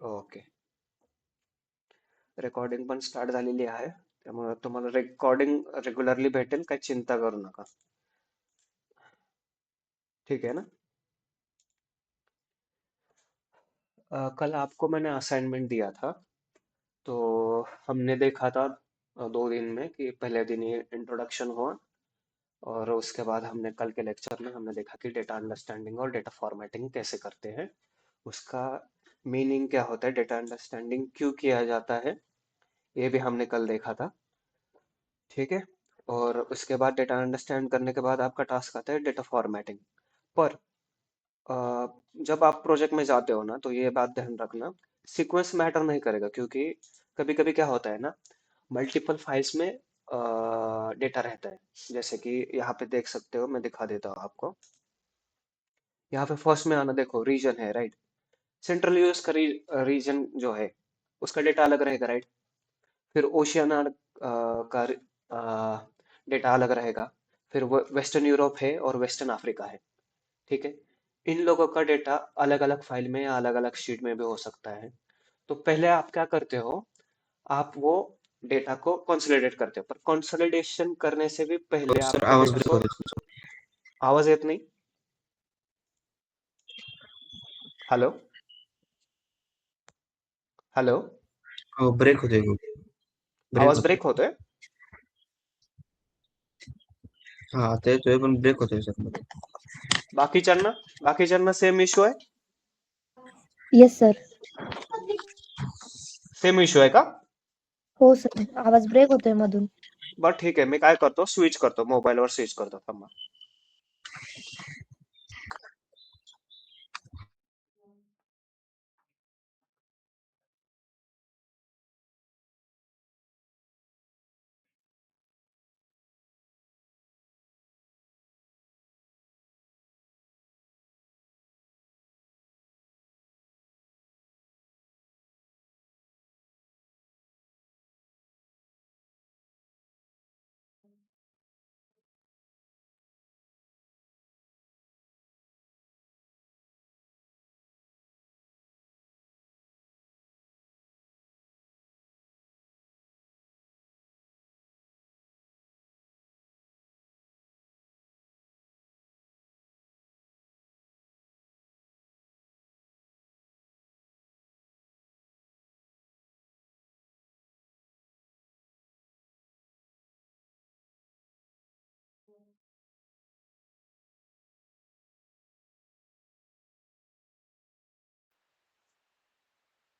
Okay. Recording पण start झालेली आहे. त्यामुळे तुम्हाला रेकॉर्डिंग रेग्युलरली भेटेल, काही चिंता करू नका. ठीक है ना? कल आपको मैंने असाइनमेंट दिया था, तो हमने देखा था 2 दिन में कि पहले दिन ये इंट्रोडक्शन हुआ, और उसके बाद हमने कल के लेक्चर में हमने देखा कि डेटा अंडरस्टैंडिंग और डेटा फॉर्मेटिंग कैसे करते हैं, उसका मीनिंग क्या होता है, डेटा अंडरस्टैंडिंग क्यों किया जाता है, ये भी हमने कल देखा था. ठीक है. और उसके बाद डेटा अंडरस्टैंड करने के बाद आपका टास्क आता है डेटा फॉर्मेटिंग. पर अ, जब आप प्रोजेक्ट में जाते हो ना, तो ये बात ध्यान रखना, सीक्वेंस मैटर नहीं करेगा, क्योंकि कभी कभी क्या होता है ना, मल्टीपल फाइल्स में डेटा रहता है. जैसे कि यहाँ पे देख सकते हो, मैं दिखा देता हूँ आपको. यहाँ पे फर्स्ट में आना, देखो रीजन है, राइट. सेंट्रल यूएस का रीजन जो है, उसका डेटा अलग रहेगा, राइट. फिर ओशियाना का डेटा अलग रहेगा. फिर वेस्टर्न यूरोप है और वेस्टर्न अफ्रीका है. ठीक है. इन लोगों का डेटा अलग अलग फाइल में या अलग अलग शीट में भी हो सकता है. तो पहले आप क्या करते हो, आप वो डेटा को कंसोलिडेट करते हो, पर कंसोलिडेशन करने से भी पहले सर आपको आवाज डेटा ब्रेक को. होते तुमचं. आवाज येत नाही. हेलो. हेलो. हो ब्रेक होतोय खूप. ब्रेक आवाज होतोय. ब्रेक होतोय. हा आता येतोय पण ब्रेक होतोय सर मध्ये. बाकीच्यांना सेम इश्यू आहे. Yes sir. सेम इश्यू आहे का? हो सर, आवाज ब्रेक होतोय मधून. बरं ठीक आहे, मी काय करतो, स्विच करतो, मोबाईलवर स्विच करतो, थांबा.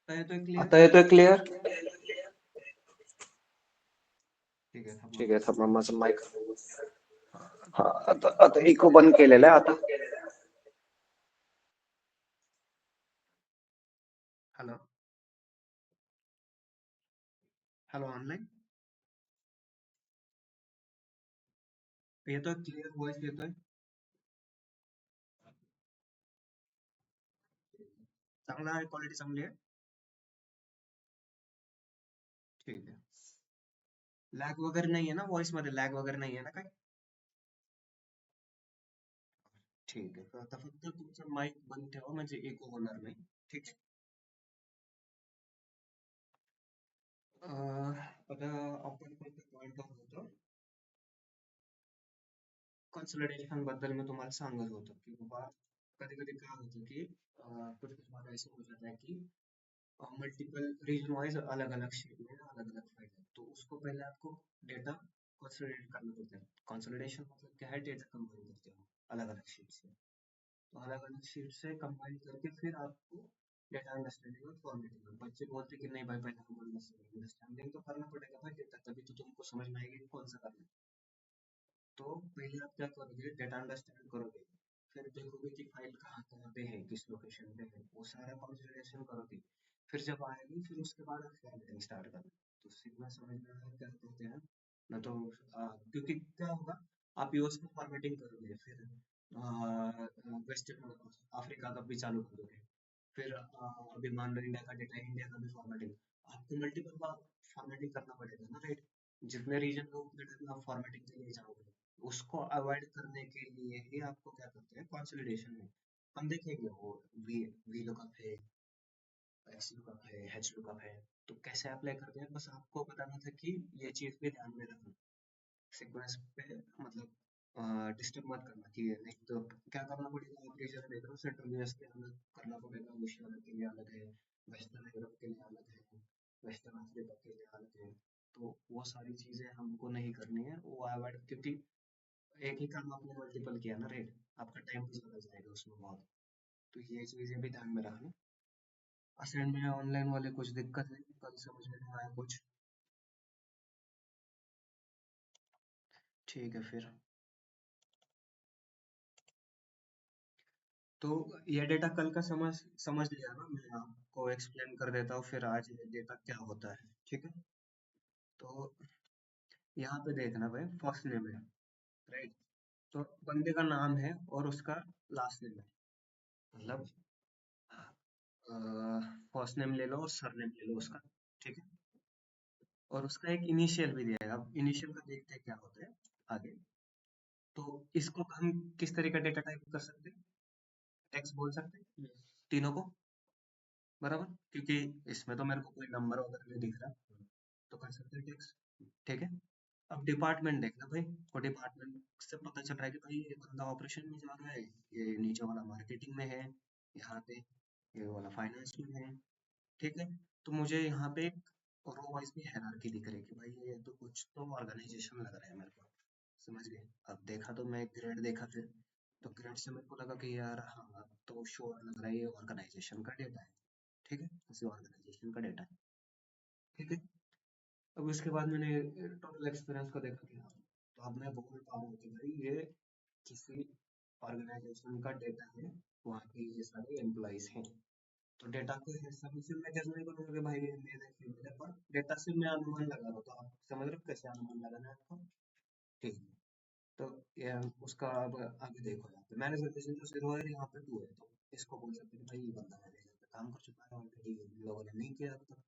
आता येतोय क्लिअर? ठीक आहे, थांबा, माझं माईक. हा, आता आता इको बंद केलेला आहे आता. हॅलो. हॅलो, ऑनलाईन येतोय, क्लिअर व्हॉइस येतोय. चांगला आहे, क्वालिटी चांगली आहे. ठीक आहे. लॅग वगैरे नाहीये ना, व्हॉइस मध्ये लॅग वगैरे नाहीये ना काय? ठीक आहे. तर आता फक्त तुमचं माईक बंद ठेवा, म्हणजे इको होणार नाही. ठीक आहे. आता आपण कोणत्या पॉइंटवर होतो, कन्सोलिडेशन बद्दल मी तुम्हाला सांगत होतो की बाबा, कधी कधी काय होतं की कुछ कुछ बातें ऐसे हो जाता है कि मल्टीपल रीजन वाइज अलग अलग शीट में अलग अलग फाइल है, तो उसको पहले आपको डेटा कंसोलिडेट करना पड़ता है. कंसोलिडेशन मतलब क्या है, डेटा कंबाइन करते हो अलग अलग शीट से. तो अलग अलग शीट से कंबाइन करके फिर आपको डेटा अंडरस्टैंडिंग और फॉर्मेटिंग. बच्चे बोलते कि नहीं भाई, पहले हमको अंडरस्टैंडिंग तो करना पड़ेगा भाई डेटा, तभी तो तुमको समझ में आएगी कि कौन सा करना है. तो पहले आप क्या करोगे, डेटा अंडरस्टैंड करोगे, फिर देखोगे कि फाइल कहाँ कहाँ पे है, किस लोकेशन पे है, वो सारा कंसिडरेशन करोगे. फिर जब आएगी, फिर उसके बाद आप फॉर्मेटिंग स्टार्ट करना. तो सीखना समझ में आया क्या करते हैं ना, तो क्योंकि क्या होगा, आप यूएस में फॉर्मेटिंग करोगे, फिर वेस्ट अफ्रीका का भी चालू करोगे, फिर अभी मान लो इंडिया का डेटा, इंडिया का भी फॉर्मेटिंग, आपको मल्टीपल बार फॉर्मेटिंग करना पड़ेगा ना, राइट. जितने रीजन को डेटा आप फॉर्मेटिंग के लिए जाओगे, उसको अवॉइड करने के लिए ही आपको क्या करते हैं, कंसोलिडेशन में हम देखेंगे वो वी वी लुकअप है, एक्स लुकअप है, एच लुकअप है। तो कैसे अप्लाई करते हैं, बस आपको बताना था कि ये चीज़ भी ध्यान में रखना। सीक्वेंस पे मतलब डिस्टर्ब मत करना कि ये नहीं तो क्या करना पड़ेगा। आप रीजन देख रहे हो, सेंट्रल यूएस के अलग करना पड़ेगा, ओशियाना के लिए अलग है, वेस्टर्न यूरोप के लिए अलग है, वेस्टर्न अफ्रीका के लिए अलग है। तो वो सारी चीज़ें हमको नहीं करनी है, वो अवॉइड, क्योंकि एक ही काम आपने मल्टीपल किया ना, राइट। आपका टाइम भी ज़्यादा जाएगा उसमें बहुत। तो ये चीज़ें भी ध्यान में रखना। असाइनमेंट ऑनलाइन वाले कुछ दिक्कत है, कल समझ में नहीं आया कुछ। ठीक है फिर। तो ये डेटा कल का समझ समझ लिया ना, मैं आपको एक्सप्लेन कर देता हूँ फिर आज ये डेटा क्या होता है। ठीक है। तो यहाँ पे देखना भाई, फर्स्ट नेम है, राइट। तो बंदे का नाम है और उसका लास्ट नेम है, मतलब फर्स्ट नेम ले लो और सर नेम ले लो उसका। ठीक है। और उसका एक इनिशियल भी दिया है। अब इनिशियल का देखते हैं क्या होता है आगे। तो इसको हम किस तरह का डेटा टाइप कर सकते हैं, टेक्स्ट बोल सकते हैं तीनों को, बराबर, क्योंकि इसमें तो मेरे को कोई नंबर वगैरह नहीं दिख रहा, तो कर सकते हैं टेक्स्ट। ठीक है। अब डिपार्टमेंट देखना भाई, और डिपार्टमेंट से पता चल रहा है कि भाई ये बंदा ऑपरेशन में जा रहा है, ये नीचे वाला मार्केटिंग में है, यहाँ पे ये वाला फाइनेंस में है। ठीक है। तो मुझे यहाँ पे एक रो वाइज भी हायरार्की दिख रही है कि भाई ये तो कुछ तो ऑर्गेनाइजेशन लग रहा है मेरे को। समझ गए। अब देखा तो मैं ग्रेड देखा फिर, तो ग्रेड से मेरे को लगा कि यार हाँ, अब तो श्योर लग रहा है ये ऑर्गेनाइजेशन का डेटा है। ठीक है, किसी ऑर्गेनाइजेशन का डेटा है। ठीक है। अब उसके बाद मैंने टोटल एक्सपीरियंस को देखा कि हाँ, तो अब मैं बोल पा रहा हूँ कि भाई ये किसी ऑर्गेनाइजेशन का डेटा है, वहाँ के ये सारे एम्प्लॉइज हैं। तो डेटा के हिसाब से मैं जज नहीं करूंगा कि भाई ये मेल है फीमेल है, पर डेटा से मैं अनुमान लगा रहा हूँ। तो आप समझ रहे हो कैसे अनुमान लगाना है आपको। ठीक है। तो ये उसका अब आगे देखो, यहाँ पे मैनेजर पोजीशन जो जीरो है, यहाँ पे टू है, तो इसको बोल सकते हैं कि भाई ये बंदा मैनेजर पे काम कर चुका है ऑलरेडी, लोगों ने नहीं किया अब तक।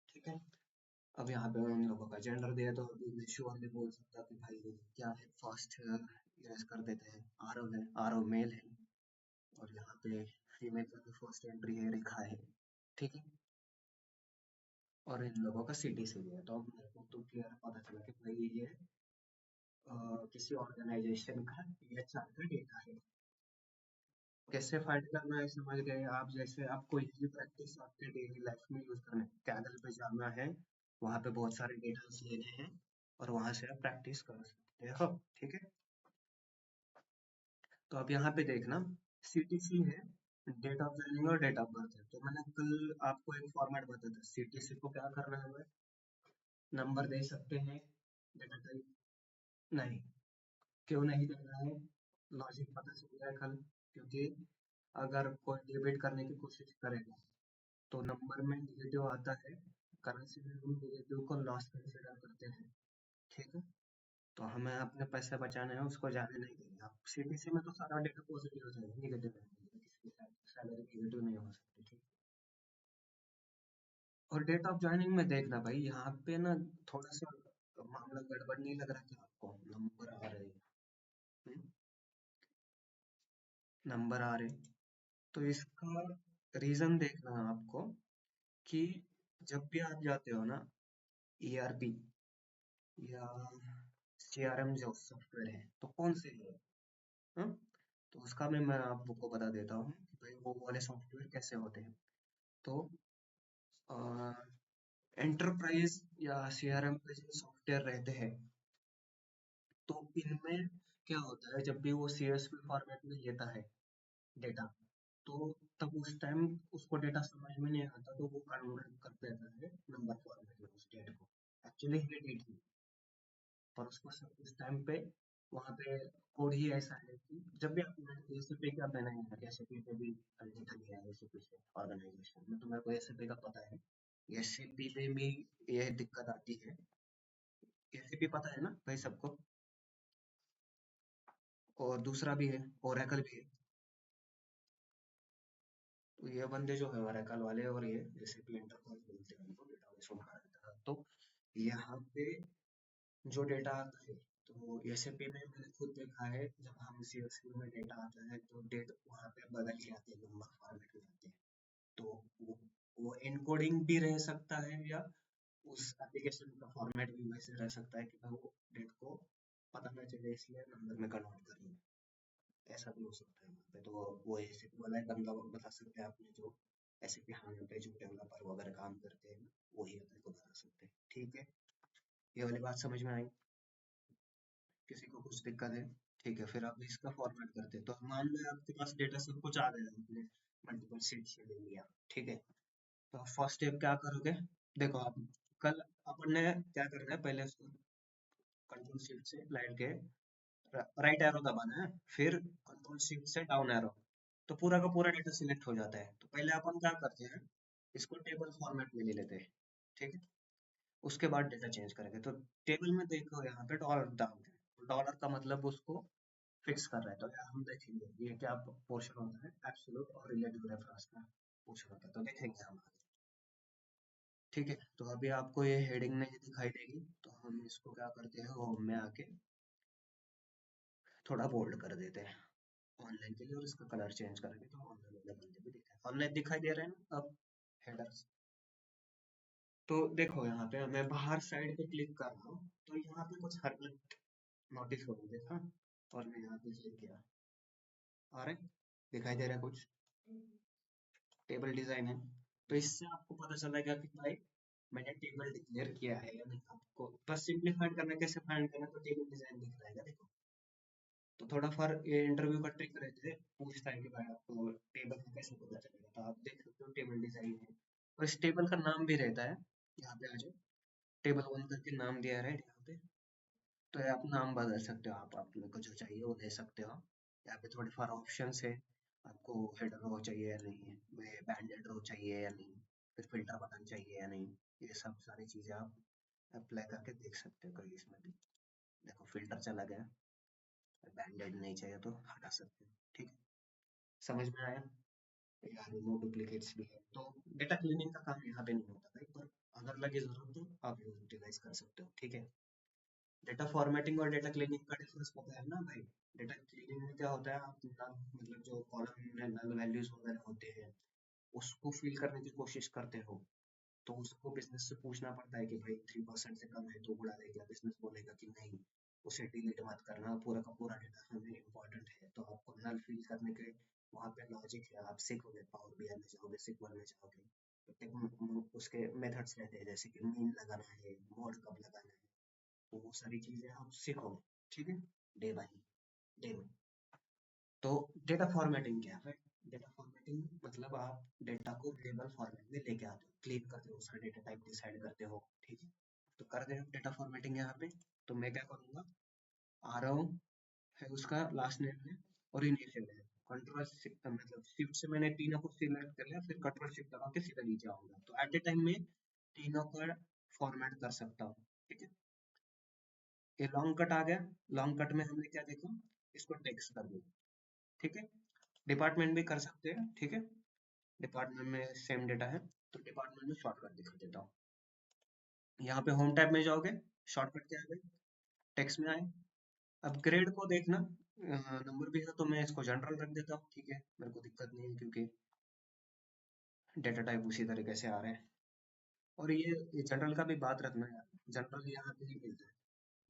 ठीक है। अब यहाँ पे उन लोगों का जेंडर दिया, तो अभी श्योरली बोल सकता कि भाई ये क्या है, फर्स्ट यूज कर देते हैं, आरओ है, आरओ मेल है। और यहाँ पे फीमेल का भी फर्स्ट एंट्री है, रेखा है। ठीक है। और इन लोगों का सीटीसी भी है, तो अब मेरे को तो क्लियर पता चला कि भाई ये किसी ऑर्गेनाइजेशन का एचआर का डेटा है। कैसे फाइंड करना है समझ गए आप। जैसे आप कोई भी प्रैक्टिस आपके डेली लाइफ में यूज करना है, कैगल पे जाना है, वहाँ पे बहुत सारे डेटा लेने हैं और वहां से आप प्रैक्टिस कर सकते हो। ठीक है। तो अब यहाँ पे देखना, सीटीसी है, डेट ऑफ ज्वाइनिंग और डेट ऑफ बर्थ है। तो मैंने कल आपको एक फॉर्मेट बताया था, सीटीसी को क्या करना है हमें, नंबर दे सकते हैं, डेटा टाइप नहीं। क्यों नहीं देना है, लॉजिक पता चल गया कल। क्योंकि अगर कोई डेबिट करने की कोशिश करेगा तो नंबर में निगेटिव आता है, करेंसी में हम निगेटिव को लॉस कंसिडर करते हैं। ठीक है। तो हमें अपने पैसे बचाने हैं, उसको जाने नहीं देंगे। आप सीटीसी में तो सारा डेटा पॉजिटिव हो जाएगा, निगेटिव नहीं, किसी की सैलरी निगेटिव नहीं हो सकती। ठीक। और डेट ऑफ ज्वाइनिंग में देखना भाई, यहाँ पे ना थोड़ा सा मामला गड़बड़ नहीं लग रहा क्या आपको, नंबर आ रहे हैं, नंबर आ रहे। तो इसका रीजन देखना है आपको कि जब भी आप जाते हो ना ईआरपी या सीआरएम जो सॉफ्टवेयर है, तो कौन से है, हाँ? तो उसका मैं आपको बता देता हूँ कि भाई वो वाले सॉफ्टवेयर कैसे होते हैं। तो एंटरप्राइज या सीआरएम पे जो सॉफ्टवेयर रहते हैं, तो इनमें क्या होता है, जब भी वो सीएसवी फॉर्मेट में लेता है डेटा, तो तब उस टाइम उसको डेटा समझ में नहीं आता, तो वो कन्वर्ट कर देता है नंबर फॉर्मेट में उस डेटा को। एक्चुअली ये डेट है, पर उसको उस टाइम पे वहाँ पे कोड ही ऐसा है कि जब भी आप एसएपी का बनाएंगे, एसएपी पे भी डेटा गया है, एसएपी से ऑर्गेनाइजेशन में, तो मेरे को एसएपी का पता है, एसएपी पे भी यह दिक्कत आती है। एसएपी पता है ना भाई सबको। और दूसरा भी है, ओरेकल भी है। तो ये बंदे जो है ओरेकल वाले, और ये एसएपी एंटरप्राइज बोलते हैं उनको, डेटाबेस उनका रहता है। तो यहाँ पे जो डेटा आता है, तो एसएपी में मैंने खुद देखा है, जब हम सीएसवी में डेटा आता है तो डेट वहाँ पे बदल के आते हैं, नंबर फॉर्मेट में आते हैं। तो वो वो एनकोडिंग भी रह सकता है या उस एप्लीकेशन का फॉर्मेट भी वैसे रह सकता है कि भाई वो डेट को पता ना चले इसलिए नंबर में कन्वर्ट कर लो। ऐसा भी हो सकता है वहाँ पे। तो वो ऐसे वाला बंदा बता सकते हैं आपने जो ऐसे कि हाँ पे जो डेवलपर वगैरह काम करते हैं वही अपने को बता सकते हैं। ठीक है, ये वाली बात समझ में आई? किसी को कुछ दिक्कत है? ठीक है, फिर आप इसका फॉर्मेट करते हैं। तो मान लो आपके पास डेटा सब कुछ आ गया, आपने मल्टीपल शीट से ले लिया। ठीक है, तो फर्स्ट स्टेप क्या करोगे? देखो आप कल अपन ने क्या करना है, पहले उसको कंट्रोल शिफ्ट से लाइट के राइट एरो दबाना है, फिर कंट्रोल शिफ्ट से डाउन एरो, तो पूरा का पूरा डेटा सिलेक्ट हो जाता है। तो पहले अपन क्या करते हैं, इसको टेबल फॉर्मेट में ले लेते हैं। ठीक है, उसके बाद डेटा चेंज करेंगे। तो टेबल में देखो यहाँ पे डॉलर डाउन है, डॉलर का मतलब उसको फिक्स कर रहा है। तो यहाँ हम देखेंगे ये क्या पोर्शन होता है, एब्सोल्यूट और रिलेटिव रेफरेंस का पोर्शन होता है, तो देखेंगे हम आगे। ठीक है, तो अभी आपको ये हेडिंग नहीं दिखाई देगी, तो हम इसको क्या करते हैं, होम में आके थोड़ा बोल्ड कर देते हैं ऑनलाइन के लिए, और इसका कलर चेंज करेंगे तो ऑनलाइन वाले बंदे भी दिखाई, ऑनलाइन दिखाई दे रहे हैं ना अब हेडर्स। तो देखो यहाँ पे मैं बाहर साइड पे क्लिक कर रहा हूँ, तो यहाँ पे कुछ हरकत नोटिस हो गई देखा, और मैं यहाँ पे क्लिक किया, आ रहा है, दिखाई दे रहा है कुछ टेबल डिजाइन है। तो इससे आपको पता चलेगा कि भाई मैंने टेबल डिक्लेयर किया है या नहीं। आपको बस सिंप्लीफाइड करना, कैसे फाइंड करना, तो टेबल डिजाइन दिख रहेगा देखो। तो थोड़ा फर्क, ये इंटरव्यू का ट्रिक रहते हैं, पूछता है कि भाई आपको टेबल का कैसे पता चलेगा, तो आप देख सकते हो टेबल डिजाइन है, और इस टेबल का नाम भी रहता है। यहाँ पे आ जाओ, टेबल वन करके नाम दिया है यहाँ पे, तो ये आप नाम बदल सकते हो, आप अपने को जो चाहिए वो दे सकते हो। यहाँ पे थोड़े फार ऑप्शन है, आपको हेडर रो चाहिए या नहीं, बैंडेड रो चाहिए या नहीं, फिर फिल्टर बटन चाहिए या नहीं, ये सब सारी चीजें आप अप्लाई करके देख सकते हो। कहीं इसमें भी देखो फिल्टर चला गया, बैंडेड नहीं चाहिए तो हटा सकते हो। ठीक है, समझ में आया? यहाँ रिमूव डुप्लीकेट्स भी है, तो डेटा क्लीनिंग का काम यहाँ पे नहीं होता भाई, पर अगर लगे जरूरत तो आप यूटिलाइज कर सकते हो। ठीक है, डेटा फॉर्मेटिंग और डेटा क्लीनिंग का डिफरेंस पता है ना भाई? डेटा क्लीनिंग में क्या होता है, आप मतलब जो कॉलम में नल वैल्यूज वगैरह होते हैं उसको फिल करने की कोशिश करते हो, तो उसको बिजनेस से पूछना पड़ता है कि भाई 3% से कम है तो उड़ा देगा, बिजनेस बोलेगा कि नहीं उसे डिलीट मत करना, पूरा का पूरा डेटा हमें इम्पोर्टेंट है। तो आपको नल फिल करने के वहाँ पे लॉजिक है, आप सीखोगे, पावर बीआई में जाओगे, सिक्वल में जाओगे, तो उसके मेथड्स रहते हैं, जैसे कि मीन लगाना है, मोड कब लगाना है, तो वो सारी चीजें आप सीखोगे। ठीक है, डे बाई डे में। तो डेटा फॉर्मेटिंग क्या है? डेटा फॉर्मेटिंग मतलब आप डेटा को टेबल फॉर्मेट में लेके आते हो, क्लीन करते हो, उसका डेटा टाइप डिसाइड करते हो। ठीक है, तो कर रहे हो डेटा फॉर्मेटिंग यहाँ पे। तो मैं क्या करूँगा, आ रहा हूँ, है उसका लास्ट नेम है और इनिशियल है, कंट्रोल मतलब शिफ्ट से मैंने तीनों को सिलेक्ट कर लिया, फिर कंट्रोल शिफ्ट दबा के सीधा नीचे आऊंगा, तो एट ए टाइम में तीनों का फॉर्मेट कर सकता हूँ। ठीक है, ये लॉन्ग कट आ गया। लॉन्ग कट में हमने क्या देखा, इसको टेक्स्ट कर दिया। ठीक है, डिपार्टमेंट भी कर सकते हैं। ठीक है, डिपार्टमेंट में सेम डेटा है, तो डिपार्टमेंट में शॉर्टकट दिखा देता हूँ। यहाँ पे होम टैब में जाओगे, शॉर्टकट क्या है, टेक्स्ट में आए। अब ग्रेड को देखना, नंबर भी है तो मैं इसको जनरल रख देता हूँ। ठीक है, मेरे को दिक्कत नहीं है क्योंकि डेटा टाइप उसी तरीके से आ रहे हैं। और ये जनरल का भी बात रखना है, जनरल यहाँ पे ही मिलता है,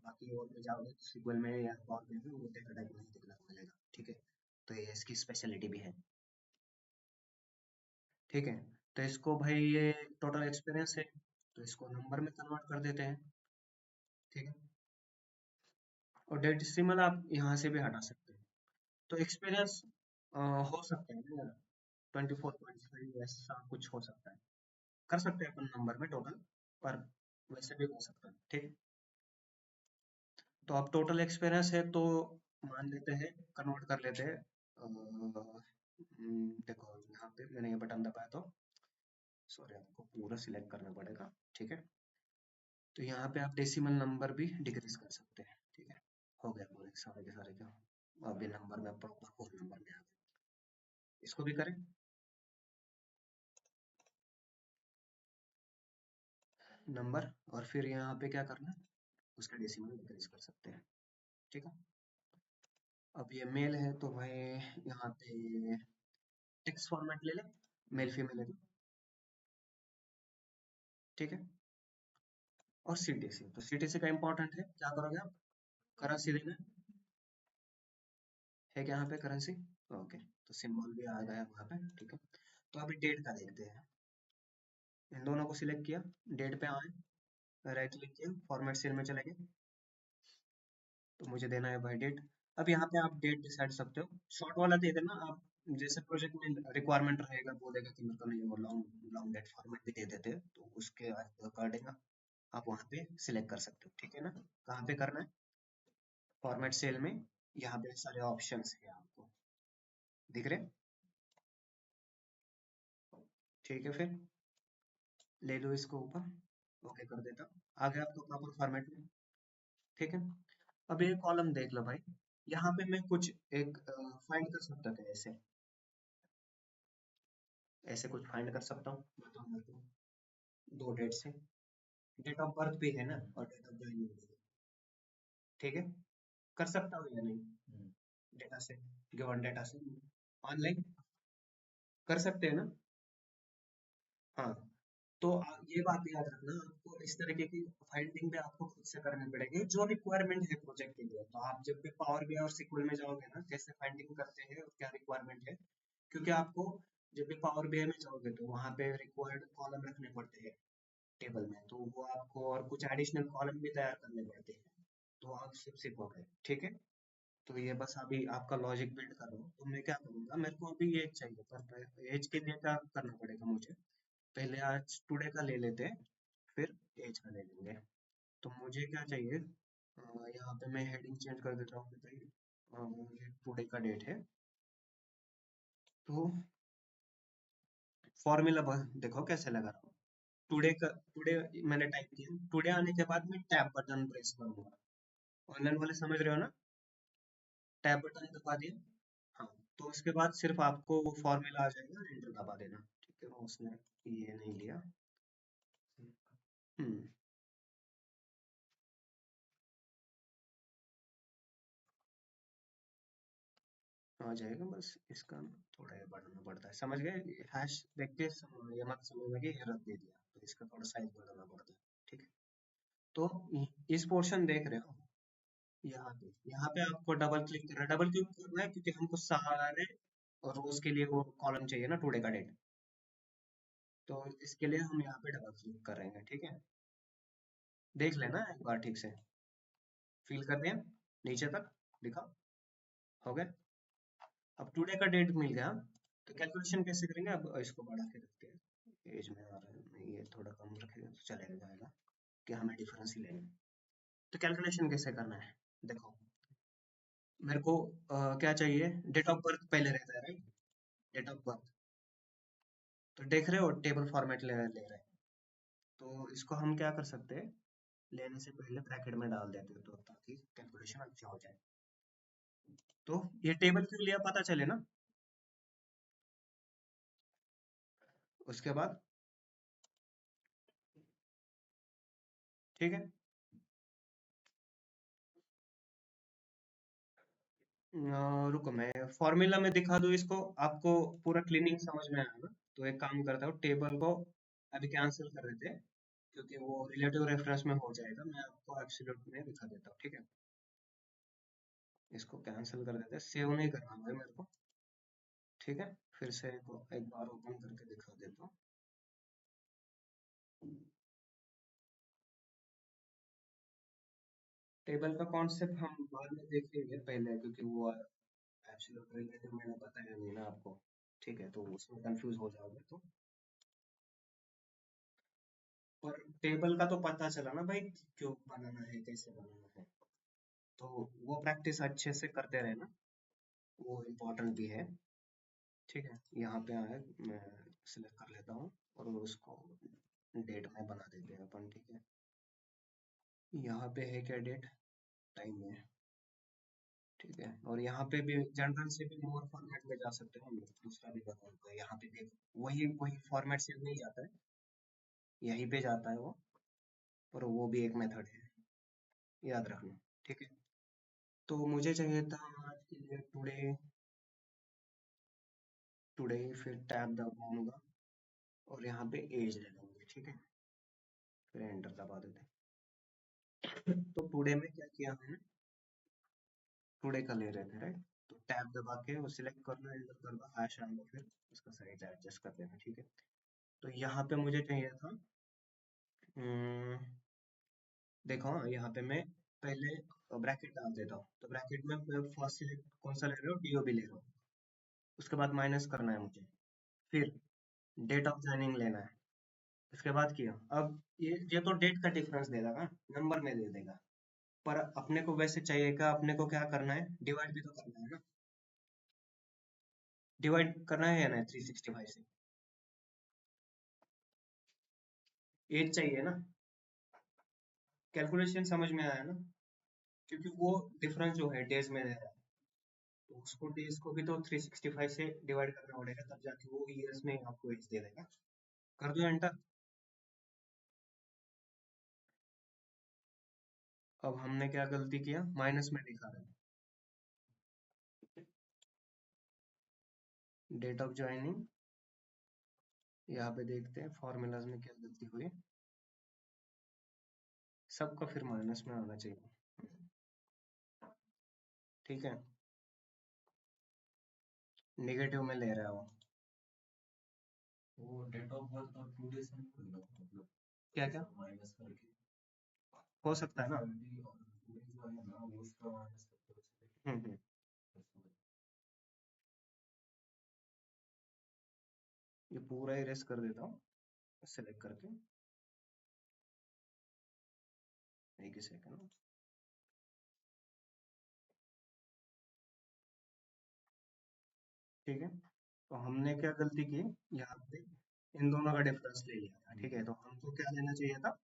बाकी और में जाओगे तो SQL में या पावर में वो डेटा टाइप नहीं दिखने को मिलेगा। ठीक है, तो ये इसकी स्पेशलिटी भी है। ठीक है, तो इसको भाई ये टोटल एक्सपीरियंस है, तो इसको नंबर में कन्वर्ट कर देते हैं। ठीक है, और डेसिमल आप यहाँ से भी हटा सकते हैं। तो एक्सपीरियंस हो सकता है ना, 24.5 ऐसा कुछ हो सकता है, कर सकते हैं अपन नंबर में टोटल, पर वैसे भी हो सकता है। ठीक, तो अब टोटल एक्सपीरियंस है तो मान लेते हैं, कन्वर्ट कर लेते हैं। देखो यहाँ पे मैंने ये बटन दबाया, तो सॉरी आपको पूरा सिलेक्ट करना पड़ेगा। ठीक है, तो यहाँ पे आप डेसिमल नंबर भी डिक्रीज कर सकते हैं। ठीक है, हो गया पूरे सारे के सारे का, अभी नंबर में प्रॉपर होल नंबर में आ गया। इसको भी करें नंबर, और फिर यहाँ पे क्या करना है, उसका डेसिमल डिक्रीज कर सकते हैं। ठीक है, अब ये मेल है तो भाई यहाँ पे टेक्स्ट फॉर्मेट ले ले, मेल फीमेल है तो, ठीक है। और सीटीसी, तो सीटीसी का इंपॉर्टेंट है, क्या करोगे आप, करेंसी देना है क्या यहाँ पे करेंसी, ओके, तो सिंबल भी आ गया वहाँ पे, ठीक है। तो अभी डेट का देखते हैं, इन दोनों को सिलेक्ट किया, डेट पे आए, राइट क्लिक किया, फॉर्मेट सेल में चले गए, तो मुझे देना है बाय डेट। अब यहाँ पे आप डेट डिसाइड सकते हो, शॉर्ट वाला दे देना आप, जैसे प्रोजेक्ट में रिक्वायरमेंट रहेगा, बोलेगा कि मेरे को नहीं, वो लॉन्ग लॉन्ग डेट फॉर्मेट भी दे देते हैं, तो उसके अकॉर्डिंग आप वहाँ पे सिलेक्ट कर सकते हो, ठीक है ना। कहाँ पे करना है, फॉर्मेट सेल में, यहाँ पे सारे ऑप्शंस है आपको दिख रहे, ठीक है, फिर ले लो इसको ऊपर, ओके कर देता, आ गया आपको प्रॉपर फॉर्मेट में, ठीक है। अब ये कॉलम देख लो भाई, यहाँ पे मैं कुछ एक फाइंड कर सकता था, ऐसे ऐसे कुछ फाइंड कर सकता हूँ, बताओ मेरे को, दो डेट से, डेट ऑफ बर्थ भी है ना और डेट ऑफ ज्वाइनिंग भी है, ठीक है, कर सकता हूँ या नहीं, डेटा से, गिवन डेटा से ऑनलाइन कर सकते हैं ना, हाँ। तो ये बात याद रखना, आपको इस तरीके की फाइंडिंग भी आपको खुद से करनी पड़ेगी, जो रिक्वायरमेंट है प्रोजेक्ट के लिए, तो आप जब भी पावर बीआई और सिक्वल में जाओगे ना, कैसे फाइंडिंग करते हैं और क्या रिक्वायरमेंट है, क्योंकि आपको जब भी पावर बीआई में जाओगे तो वहाँ पे रिक्वायर्ड कॉलम रखने पड़ते हैं टेबल में, तो वो आपको और कुछ एडिशनल कॉलम भी तैयार करने पड़ते हैं, तो आप सिर्फ सीखोगे, ठीक है। तो ये बस अभी आपका लॉजिक बिल्ड कर रहा हूँ, तो मैं क्या करूँगा, मेरे को अभी एज चाहिए, पर एज के लिए क्या करना पड़ेगा मुझे, पहले आज टुडे का ले लेते हैं, फिर एज का ले लेंगे। तो मुझे क्या चाहिए, यहाँ पे मैं हेडिंग चेंज कर देता हूँ, बताइए, ये टुडे का डेट है, तो फॉर्मूला देखो कैसे लगा रहा हूँ, टुडे का, टुडे मैंने टाइप किया, टुडे आने के बाद मैं टैब बटन प्रेस करूंगा, ऑनलाइन वाले समझ रहे हो ना, टैब बटन दबा दिया, हाँ, तो उसके बाद सिर्फ आपको वो फॉर्मूला आ जाएगा, एंटर दबा देना, ठीक है, उसने ये नहीं लिया, हम्म, आ जाएगा, बस इसका ना थोड़ा ये बढ़ाना पड़ता है, समझ गए, हैश देख के ये मत समझना कि ये रख दे दिया, तो इसका थोड़ा साइज बढ़ाना पड़ता है, ठीक है। तो इस पोर्शन देख रहे हो, यहाँ पे आपको डबल क्लिक करना है, डबल क्लिक करना है क्योंकि हमको सारे रोज के लिए वो कॉलम चाहिए ना, टुडे का डेट, तो इसके लिए हम यहाँ पे डबल क्लिक करेंगे, ठीक है। देख लेना एक बार ठीक से, फिल कर दिया नीचे तक, दिखा, हो गया। अब टुडे का डेट मिल गया, तो कैलकुलेशन कैसे करेंगे, अब इसको बढ़ा के रखते हैं, एज में आ रहा है नहीं, ये थोड़ा कम रखेगा तो चलेगा जाएगा, कि हमें डिफरेंस ही लेना है। तो कैलकुलेशन कैसे करना है, देखो, मेरे को क्या चाहिए, डेट ऑफ बर्थ पहले रहता है, राइट, डेट ऑफ बर्थ, तो देख रहे हो टेबल फॉर्मेट ले रहे हैं, तो इसको हम क्या कर सकते हैं, लेने से पहले ब्रैकेट में डाल देते हैं, तो ताकि कैलकुलेशन अच्छा हो जाए, तो ये टेबल क्यों लिया पता चले ना, उसके बाद, ठीक है, रुको मैं फॉर्मूला में दिखा दूँ इसको, आपको पूरा क्लीनिंग समझ में आया ना, तो एक काम करता हूँ, टेबल को अभी कैंसिल कर देते हैं, क्योंकि वो रिलेटिव रेफरेंस में हो जाएगा, मैं आपको एब्सोल्यूट में दिखा देता हूँ, ठीक है, इसको कैंसिल कर देते हैं, सेव नहीं करना भाई मेरे को, ठीक है, फिर से एक बार ओपन करके दिखा देता हूँ, टेबल का कॉन्सेप्ट हम बाद में देखेंगे पहले, क्योंकि वो एब्सोल्यूट रिलेटिव मैंने बताया नहीं ना आपको, ठीक है, तो उसमें कंफ्यूज हो जाओगे, तो और टेबल का तो पता चला ना भाई, क्यों बनाना है कैसे बनाना है, तो वो प्रैक्टिस अच्छे से करते रहना, वो इम्पोर्टेंट भी है, ठीक है। यहाँ पे आए, मैं सिलेक्ट कर लेता हूँ, और उसको डेट में बना देते हैं अपन, ठीक है, यहाँ पे है क्या डेट, टाइम है, ठीक है, और यहाँ पे भी जनरल से भी मोर फॉर्मेट में जा सकते हैं हम लोग, दूसरा भी बना हुआ है, यहाँ पे भी वही वही फॉर्मेट से नहीं जाता है, यहीं पे जाता है वो, पर वो भी एक मेथड है, याद रखना, ठीक है। तो मुझे चाहिए था आज के लिए टुडे, टुडे फिर टैब दबाऊंगा, और यहाँ पे एज ले लेंगे, ठीक है, फिर एंटर दबा देते हैं। तो टुडे में क्या किया हमने, टुडे का ले रहे थे राइट, तो टैब दबा के वो सिलेक्ट करना, एंटर करना, हैश आएगा, फिर उसका साइज एडजस्ट कर देना, ठीक है। तो यहाँ पे मुझे चाहिए था, देखो हाँ, यहाँ पे मैं पहले ब्रैकेट डाल देता हूँ, तो ब्रैकेट में फर्स्ट सिलेक्ट कौन सा ले रहे हो, डीओबी ले रहे हो, उसके बाद माइनस करना है मुझे, फिर डेट ऑफ ज्वाइनिंग लेना है, इसके बाद किया। अब ये तो डेट का डिफरेंस दे देगा, नंबर में दे देगा, पर अपने को वैसे चाहिए क्या, अपने को क्या करना है, डिवाइड भी तो करना है ना, डिवाइड करना है या नहीं 365 से, एज चाहिए ना, कैलकुलेशन समझ में आया ना, क्योंकि वो डिफरेंस जो है डेज में दे रहा है, तो उसको डेज को भी तो 365 से डिवाइड करना पड़ेगा, तब जाके वो ईयर्स में आपको एज दे देगा। कर दो एंटर। अब हमने क्या गलती किया, माइनस में दिखा रहा है, डेट ऑफ ज्वाइनिंग, यहाँ पे देखते हैं फॉर्मूलाज में क्या गलती हुई, सबका फिर माइनस में आना चाहिए, ठीक है, नेगेटिव में ले रहा है वो डेट ऑफ बर्थ और 2 days में मतलब क्या क्या माइनस करके हो सकता है ना, हम्म। ये पूरा इरेज कर देता हूँ सेलेक्ट करके, एक ही सेकंड, ठीक है। तो हमने क्या गलती की, यहाँ पे इन दोनों का डिफरेंस ले लिया था, ठीक है, तो हमको क्या लेना चाहिए था,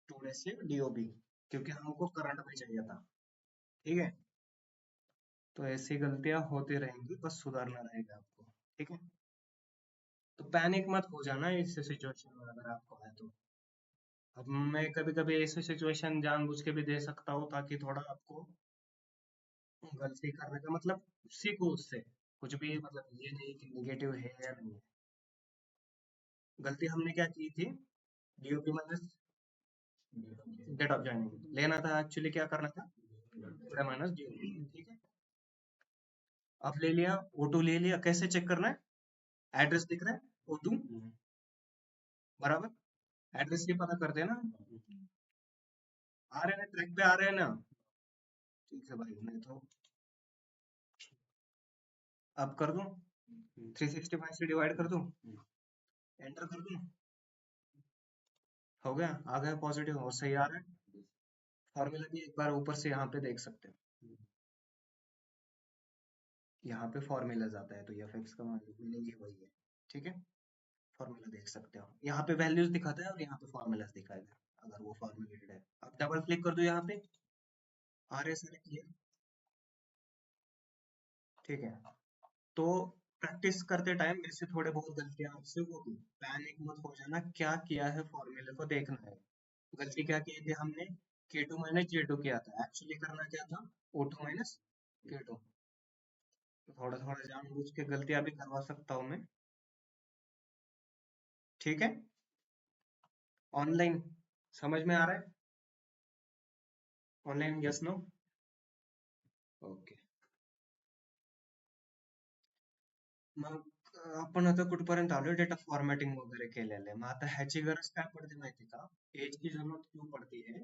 2 days से डीओबी, क्योंकि हमको करंट में चाहिए था, ठीक है। तो ऐसी गलतियां होती रहेंगी, बस सुधारना रहेगा आपको, ठीक है। तो पैनिक मत हो जाना इस सिचुएशन में अगर आपको है तो। अब मैं कभी कभी ऐसी सिचुएशन जानबूझ के भी दे सकता हूँ, ताकि थोड़ा आपको गलती करने का मतलब सीखो उससे, कुछ भी मतलब ये नहीं कि निगेटिव है या नहीं है। गलती हमने क्या की थी, DOP minus date of joining लेना था, एक्चुअली क्या करना था, पूरा माइनस डीओपी, ठीक है। अब ले लिया, O2 ले लिया, कैसे चेक करना है, एड्रेस दिख रहा है O2 बराबर, एड्रेस भी पता करते हैं ना, आ रहे हैं ना, ट्रैक पे आ रहे हैं ना, ठीक है भाई, नहीं तो अब कर दूं, 365 से डिवाइड कर दूं, एंटर कर दूं, हो गया, आ गया पॉजिटिव और सही आ रहा है। फॉर्मूला भी एक बार ऊपर से यहाँ पे देख सकते हो, यहाँ पे फॉर्मूला आता है, तो ये फिक्स का मीनिंग ही वही है, ठीक है। फॉर्मूला देख सकते हो, यहाँ पे वैल्यूज दिखाता है और यहाँ पे फॉर्मूलाज दिखाएगा, अगर वो फॉर्मूलेटेड है। अब डबल क्लिक कर दो यहाँ पे, आ रहे सारे क्लियर, ठीक है। तो प्रैक्टिस करते टाइम ऐसे थोड़े बहुत गलतियां आपसे होगी, पैनिक मत हो जाना, क्या किया है फॉर्मूले को देखना है। गलती क्या की थी हमने, K2 माइनस J2 किया था, एक्चुअली करना क्या था, O2 माइनस K2। तो थोड़ा थोड़ा जानबूझ के गलतियां भी करवा सकता हूँ मैं, ठीक है। ऑनलाइन समझ में आ रहा है, ऑनलाइन यस नो, ओके। मग आपण आता कुठपर्यंत आलोय, डेटा फॉर्मॅटिंग वगैरे केलेलं आहे, मग आता ह्याची गरज काय पडते माहिती का, एज की जरूरत क्यों पड़ती है,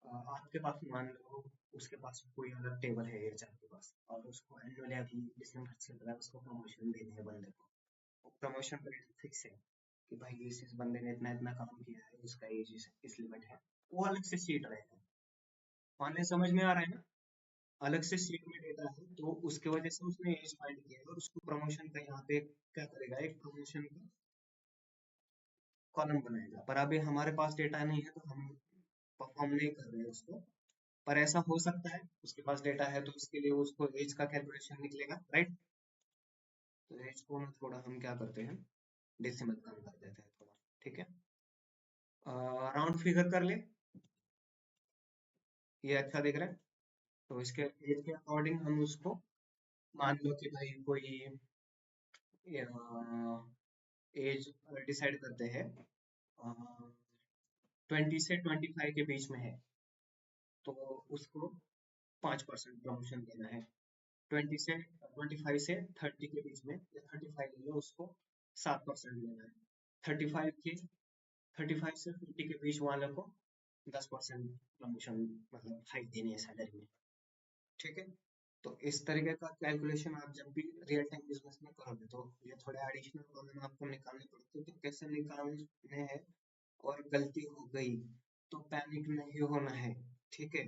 आपके पास मान लो उसके पास कोई अलग टेबल है एचआर के पास, और उसको एनुअली अभी दिसंबर चल रहा है, उसको प्रमोशन देने हैं बंदे को, प्रमोशन रेट फिक्स है कि भाई इस बंदे ने इतना इतना काम किया है, उसका एज इस लिमिट है, वो अलग से सीट रहेगा, मानने समझ में आ रहा है ना, अलग से सीट में डेटा है, तो उसके वजह से उसने एज फाइंड किया है, और उसको प्रमोशन का यहाँ पे क्या करेगा, एक प्रमोशन का कॉलम बनाएगा, पर अभी हमारे पास डेटा नहीं है, तो हम परफॉर्म नहीं कर रहे हैं उसको, पर ऐसा हो सकता है उसके पास डेटा है, तो उसके लिए उसको एज का कैलकुलेशन निकलेगा, राइट। तो एज को ना थोड़ा हम क्या करते हैं, डेसिमल कम कर देते हैं थोड़ा, ठीक है। राउंड फिगर कर ले, ये अच्छा दिख रहा है, तो इसके एज के अकॉर्डिंग हम उसको मान लो कि भाई कोई एज डिसाइड करते हैं 20 से 25 के बीच में है तो उसको 5% प्रमोशन देना है। 25 से 30 के बीच में या 35 ले लो उसको 7% लेना है। 35 से 40 के बीच वाले को 10% प्रमोशन मतलब हाइक देनी है सैलरी में। ठीक है, तो इस तरीके का कैलकुलेशन आप जब भी रियल टाइम बिजनेस में करोगे तो ये थोड़े एडिशनल कॉलम आपको निकालने पड़ते हैं, तो कैसे निकालने हैं। और गलती हो गई तो पैनिक नहीं होना है। ठीक है,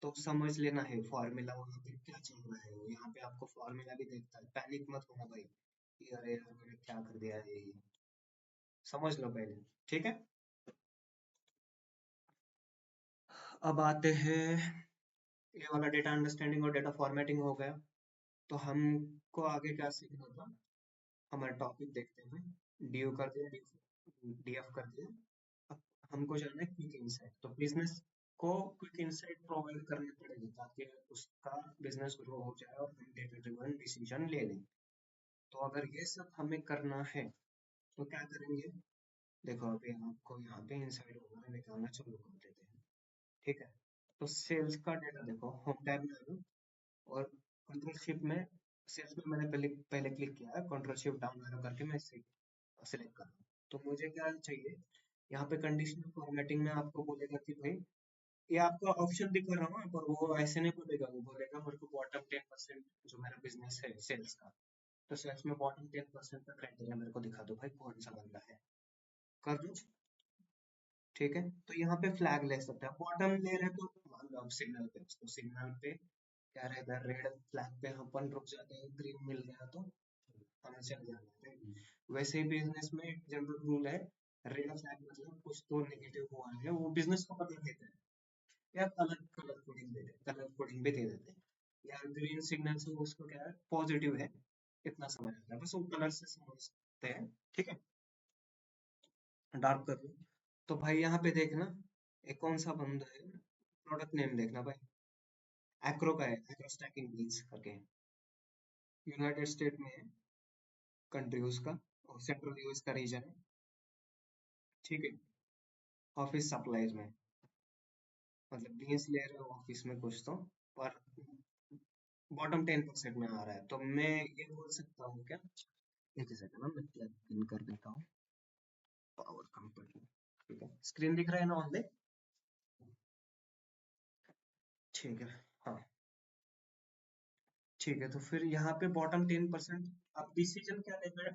तो समझ लेना है फॉर्मूला वहाँ पे क्या चल रहा है, वो यहाँ पे आपको फॉर्मूला भी देखता है। पैनिक मत होना भाई कि अरे यार मैंने क्या कर दिया है ये। समझ लो पहले। ठीक है, अब आते हैं, ये वाला डेटा अंडरस्टैंडिंग और डेटा फॉर्मेटिंग हो गया। तो हमको आगे क्या सीखना था, हमारा टॉपिक देखते हैं। डीयू कर दिया, डीएफ कर दिया। अब हमको जाना है क्विक इनसाइट। तो बिजनेस को क्विक इनसाइट प्रोवाइड करने पड़ेगी ताकि उसका बिजनेस ग्रो हो जाए और हम डेटा ड्रिवन डिसीजन ले लें। तो अगर ये सब हमें करना है तो क्या करेंगे, देखो अभी आपको यहाँ पे इनसाइड वगैरह निकालना चालू कर देते हैं। ठीक है, तो सेल्स का डेटा देखो, होम टैब में आना और कंट्रोल शिफ्ट में सेल्स में मैंने पहले पहले क्लिक किया है, कंट्रोल शिफ्ट डाउन एरो करके मैं सिलेक्ट कर रहा हूँ। तो मुझे क्या चाहिए, यहाँ पे कंडीशनल फॉर्मेटिंग में आपको बोलेगा कि भाई ये आपका ऑप्शन दिख रहा हूँ पर वो ऐसे नहीं बोलेगा, वो बोलेगा मेरे को बॉटम 10% जो मेरा बिजनेस है सेल्स का, तो सेल्स में बॉटम 10% का क्राइटेरिया मेरे को दिखा दो भाई कौन सा बंदा है। कर दो। ठीक है, तो यहाँ पे फ्लैग ले सकते हैं, बॉटम ले रहे तो मान लो आप सिग्नल पे, तो सिग्नल पे क्या रहता है, रेड फ्लैग पे अपन रुक जाते हैं, ग्रीन मिल गया तो हमें चल जाना है। वैसे ही बिजनेस में एक जनरल रूल है, रेड फ्लैग मतलब कुछ तो नेगेटिव हुआ है, वो बिजनेस को पता देता है, या अलग कलर कोडिंग दे देते, कलर कोडिंग भी दे देते हैं। या ग्रीन सिग्नल से उसको क्या है, पॉजिटिव है, इतना समझ आता है, बस वो कलर से समझते हैं। ठीक है, डार्क कर लो। तो भाई यहाँ पे देखना एक कौन सा बंदा है, प्रोडक्ट नेम देखना भाई, एक्रो का है, एक्रो स्टैकिंग बीन्स करके, यूनाइटेड स्टेट में है, कंट्री उसका, और सेंट्रल यूएस का रीजन है। ठीक है, ऑफिस सप्लाईज में, मतलब बीन्स ले रहे हो ऑफिस में कुछ तो, पर बॉटम 10% में आ रहा है, तो मैं ये बोल सकता हूँ क्या, एक ही सेकंड मैं प्लग इन कर देता हूँ, पावर कंपनी। ठीक है, स्क्रीन दिख रहा है ना ऑन दे। ठीक है, हाँ ठीक है, तो फिर यहाँ पे बॉटम 10%, अब डिसीजन क्या लेना है,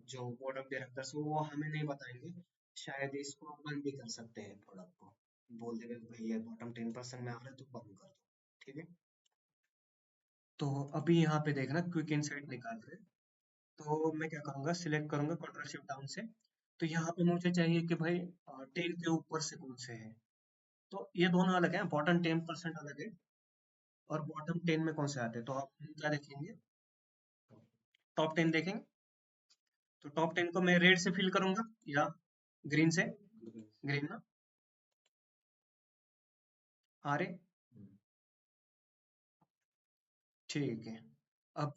जो बोर्ड ऑफ डायरेक्टर्स वो हमें नहीं बताएंगे, शायद इसको बंद भी कर सकते हैं प्रोडक्ट को, बोल देंगे भाई ये बॉटम 10% में आ रहा है तो बंद कर दो। ठीक है, तो अभी यहाँ पे देखना क्विक इनसाइट निकाल रहे हैं। तो मैं क्या करूँगा, सिलेक्ट करूंगा कंट्रोल शिफ्ट डाउन से। तो यहाँ पे मुझे चाहिए कि भाई 10 के ऊपर से कौन से है, तो ये दोनों अलग है, बॉटम 10% अलग है और बॉटम 10 में कौन से आते हैं, तो आप क्या देखेंगे, टॉप 10 देखेंगे। तो टॉप 10 को मैं रेड से फिल करूंगा या ग्रीन से, ग्रीन ना आ रहे। ठीक है, अब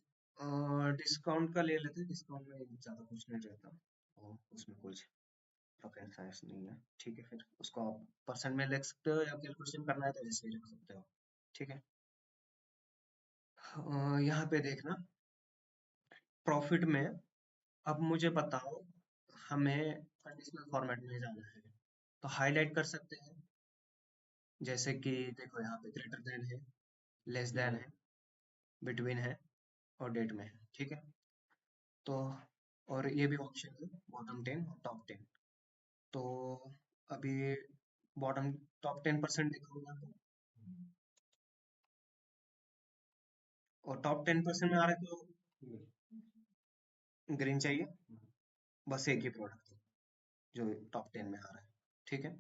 डिस्काउंट का ले लेते हैं, डिस्काउंट में ज़्यादा कुछ नहीं रहता और उसमें कुछ रॉकेट साइंस नहीं है। ठीक है, फिर उसको आप परसेंट में लिख सकते हो या कैलकुलेशन करना है तो जैसे ही लिख सकते हो। ठीक है, यहाँ पे देखना प्रॉफिट में, अब मुझे बताओ हमें कंडीशनल फॉर्मेट में जाना है, तो हाईलाइट कर सकते हैं, जैसे कि देखो यहाँ पे ग्रेटर देन है, लेस देन है, बिटवीन है और डेट में है। ठीक है, तो और ये भी ऑप्शन है बॉटम 10 और टॉप 10। तो अभी बॉटम टॉप 10% दिखाऊंगा तो, और टॉप 10% में आ रहा है तो ग्रीन चाहिए, बस एक ही प्रोडक्ट जो टॉप 10 में आ रहा है। ठीक है,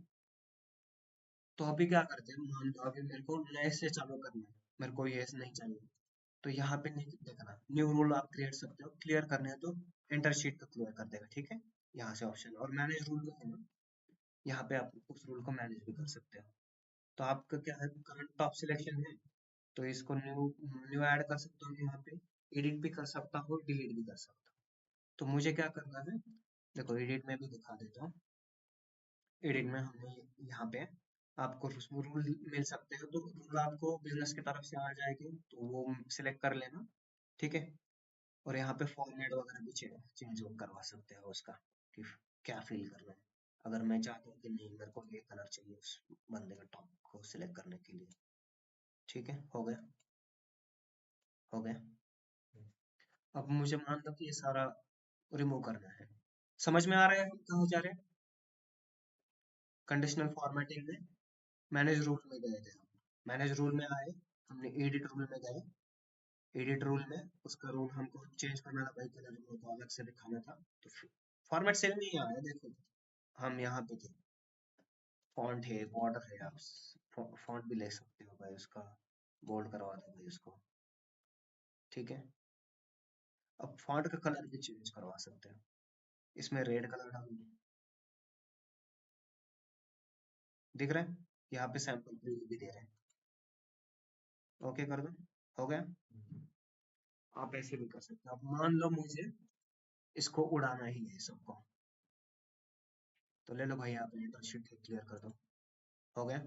तो अभी क्या करते हैं, मान लो अभी मेरे को नए से चालू करना है, मेरे को ये नहीं चाहिए, तो यहाँ पे नहीं देखना, न्यू रूल आप क्रिएट सकते हो, क्लियर करने हैं तो एंटर शीट को क्लियर कर देगा। ठीक है, यहाँ से ऑप्शन और मैनेज रूल का है ना, यहाँ पे आप उस रूल को मैनेज भी कर सकते हो। तो आपका क्या है, करंट टॉप सिलेक्शन है, तो इसको न्यू न्यू ऐड कर सकता हूँ, यहाँ पे एडिट भी कर सकता हूँ, डिलीट भी कर सकता हूँ। तो मुझे क्या करना है, देखो एडिट में भी दिखा देता हूँ। एडिट में हमें यहाँ पे आपको रूल मिल सकते हैं, तो रूल आपको बिजनेस की तरफ से आ जाएगी तो वो सिलेक्ट कर लेना, ठीक है। और यहाँ पे फॉर्मेट वगैरह भी चेंज करवा सकते हो उसका, कि क्या फील करना है। अगर मैं चाहता हूँ कि नहीं मेरे को ये कलर चाहिए उस बंदे का टॉप को सिलेक्ट करने के लिए, ठीक है, हो गया, हो गया। अब मुझे मान लो कि ये सारा रिमूव करना है। समझ में आ रहा है हम कहाँ जा रहे हैं? कंडीशनल फॉर्मेटिंग में मैनेज रूल में गए थे हम। मैनेज रूल में आए, हमने एडिट रूल में गए। एडिट रूल में उसका रूल हमको चेंज करना था भाई, कलर रूल को अलग से दिखाना था। तो फॉर्मेट सेल में ही आया, देखो हम यहाँ पे थे, फॉन्ट है, बॉर्डर है, आप फॉन्ट भी ले सकते हो भाई, उसका बोल्ड करवा दो भाई उसको, ठीक है। अब फॉन्ट का कलर भी चेंज करवा सकते हो, इसमें रेड कलर डाल दो, दिख रहा है, यहाँ पे सैंपल प्रीव्यू भी दे रहे हैं। ओके कर दो, हो गया। आप ऐसे भी कर सकते हो। अब मान लो मुझे इसको उड़ाना ही है सबको, तो ले लो भाई, आप एंटर शीट क्लियर कर दो, हो गया।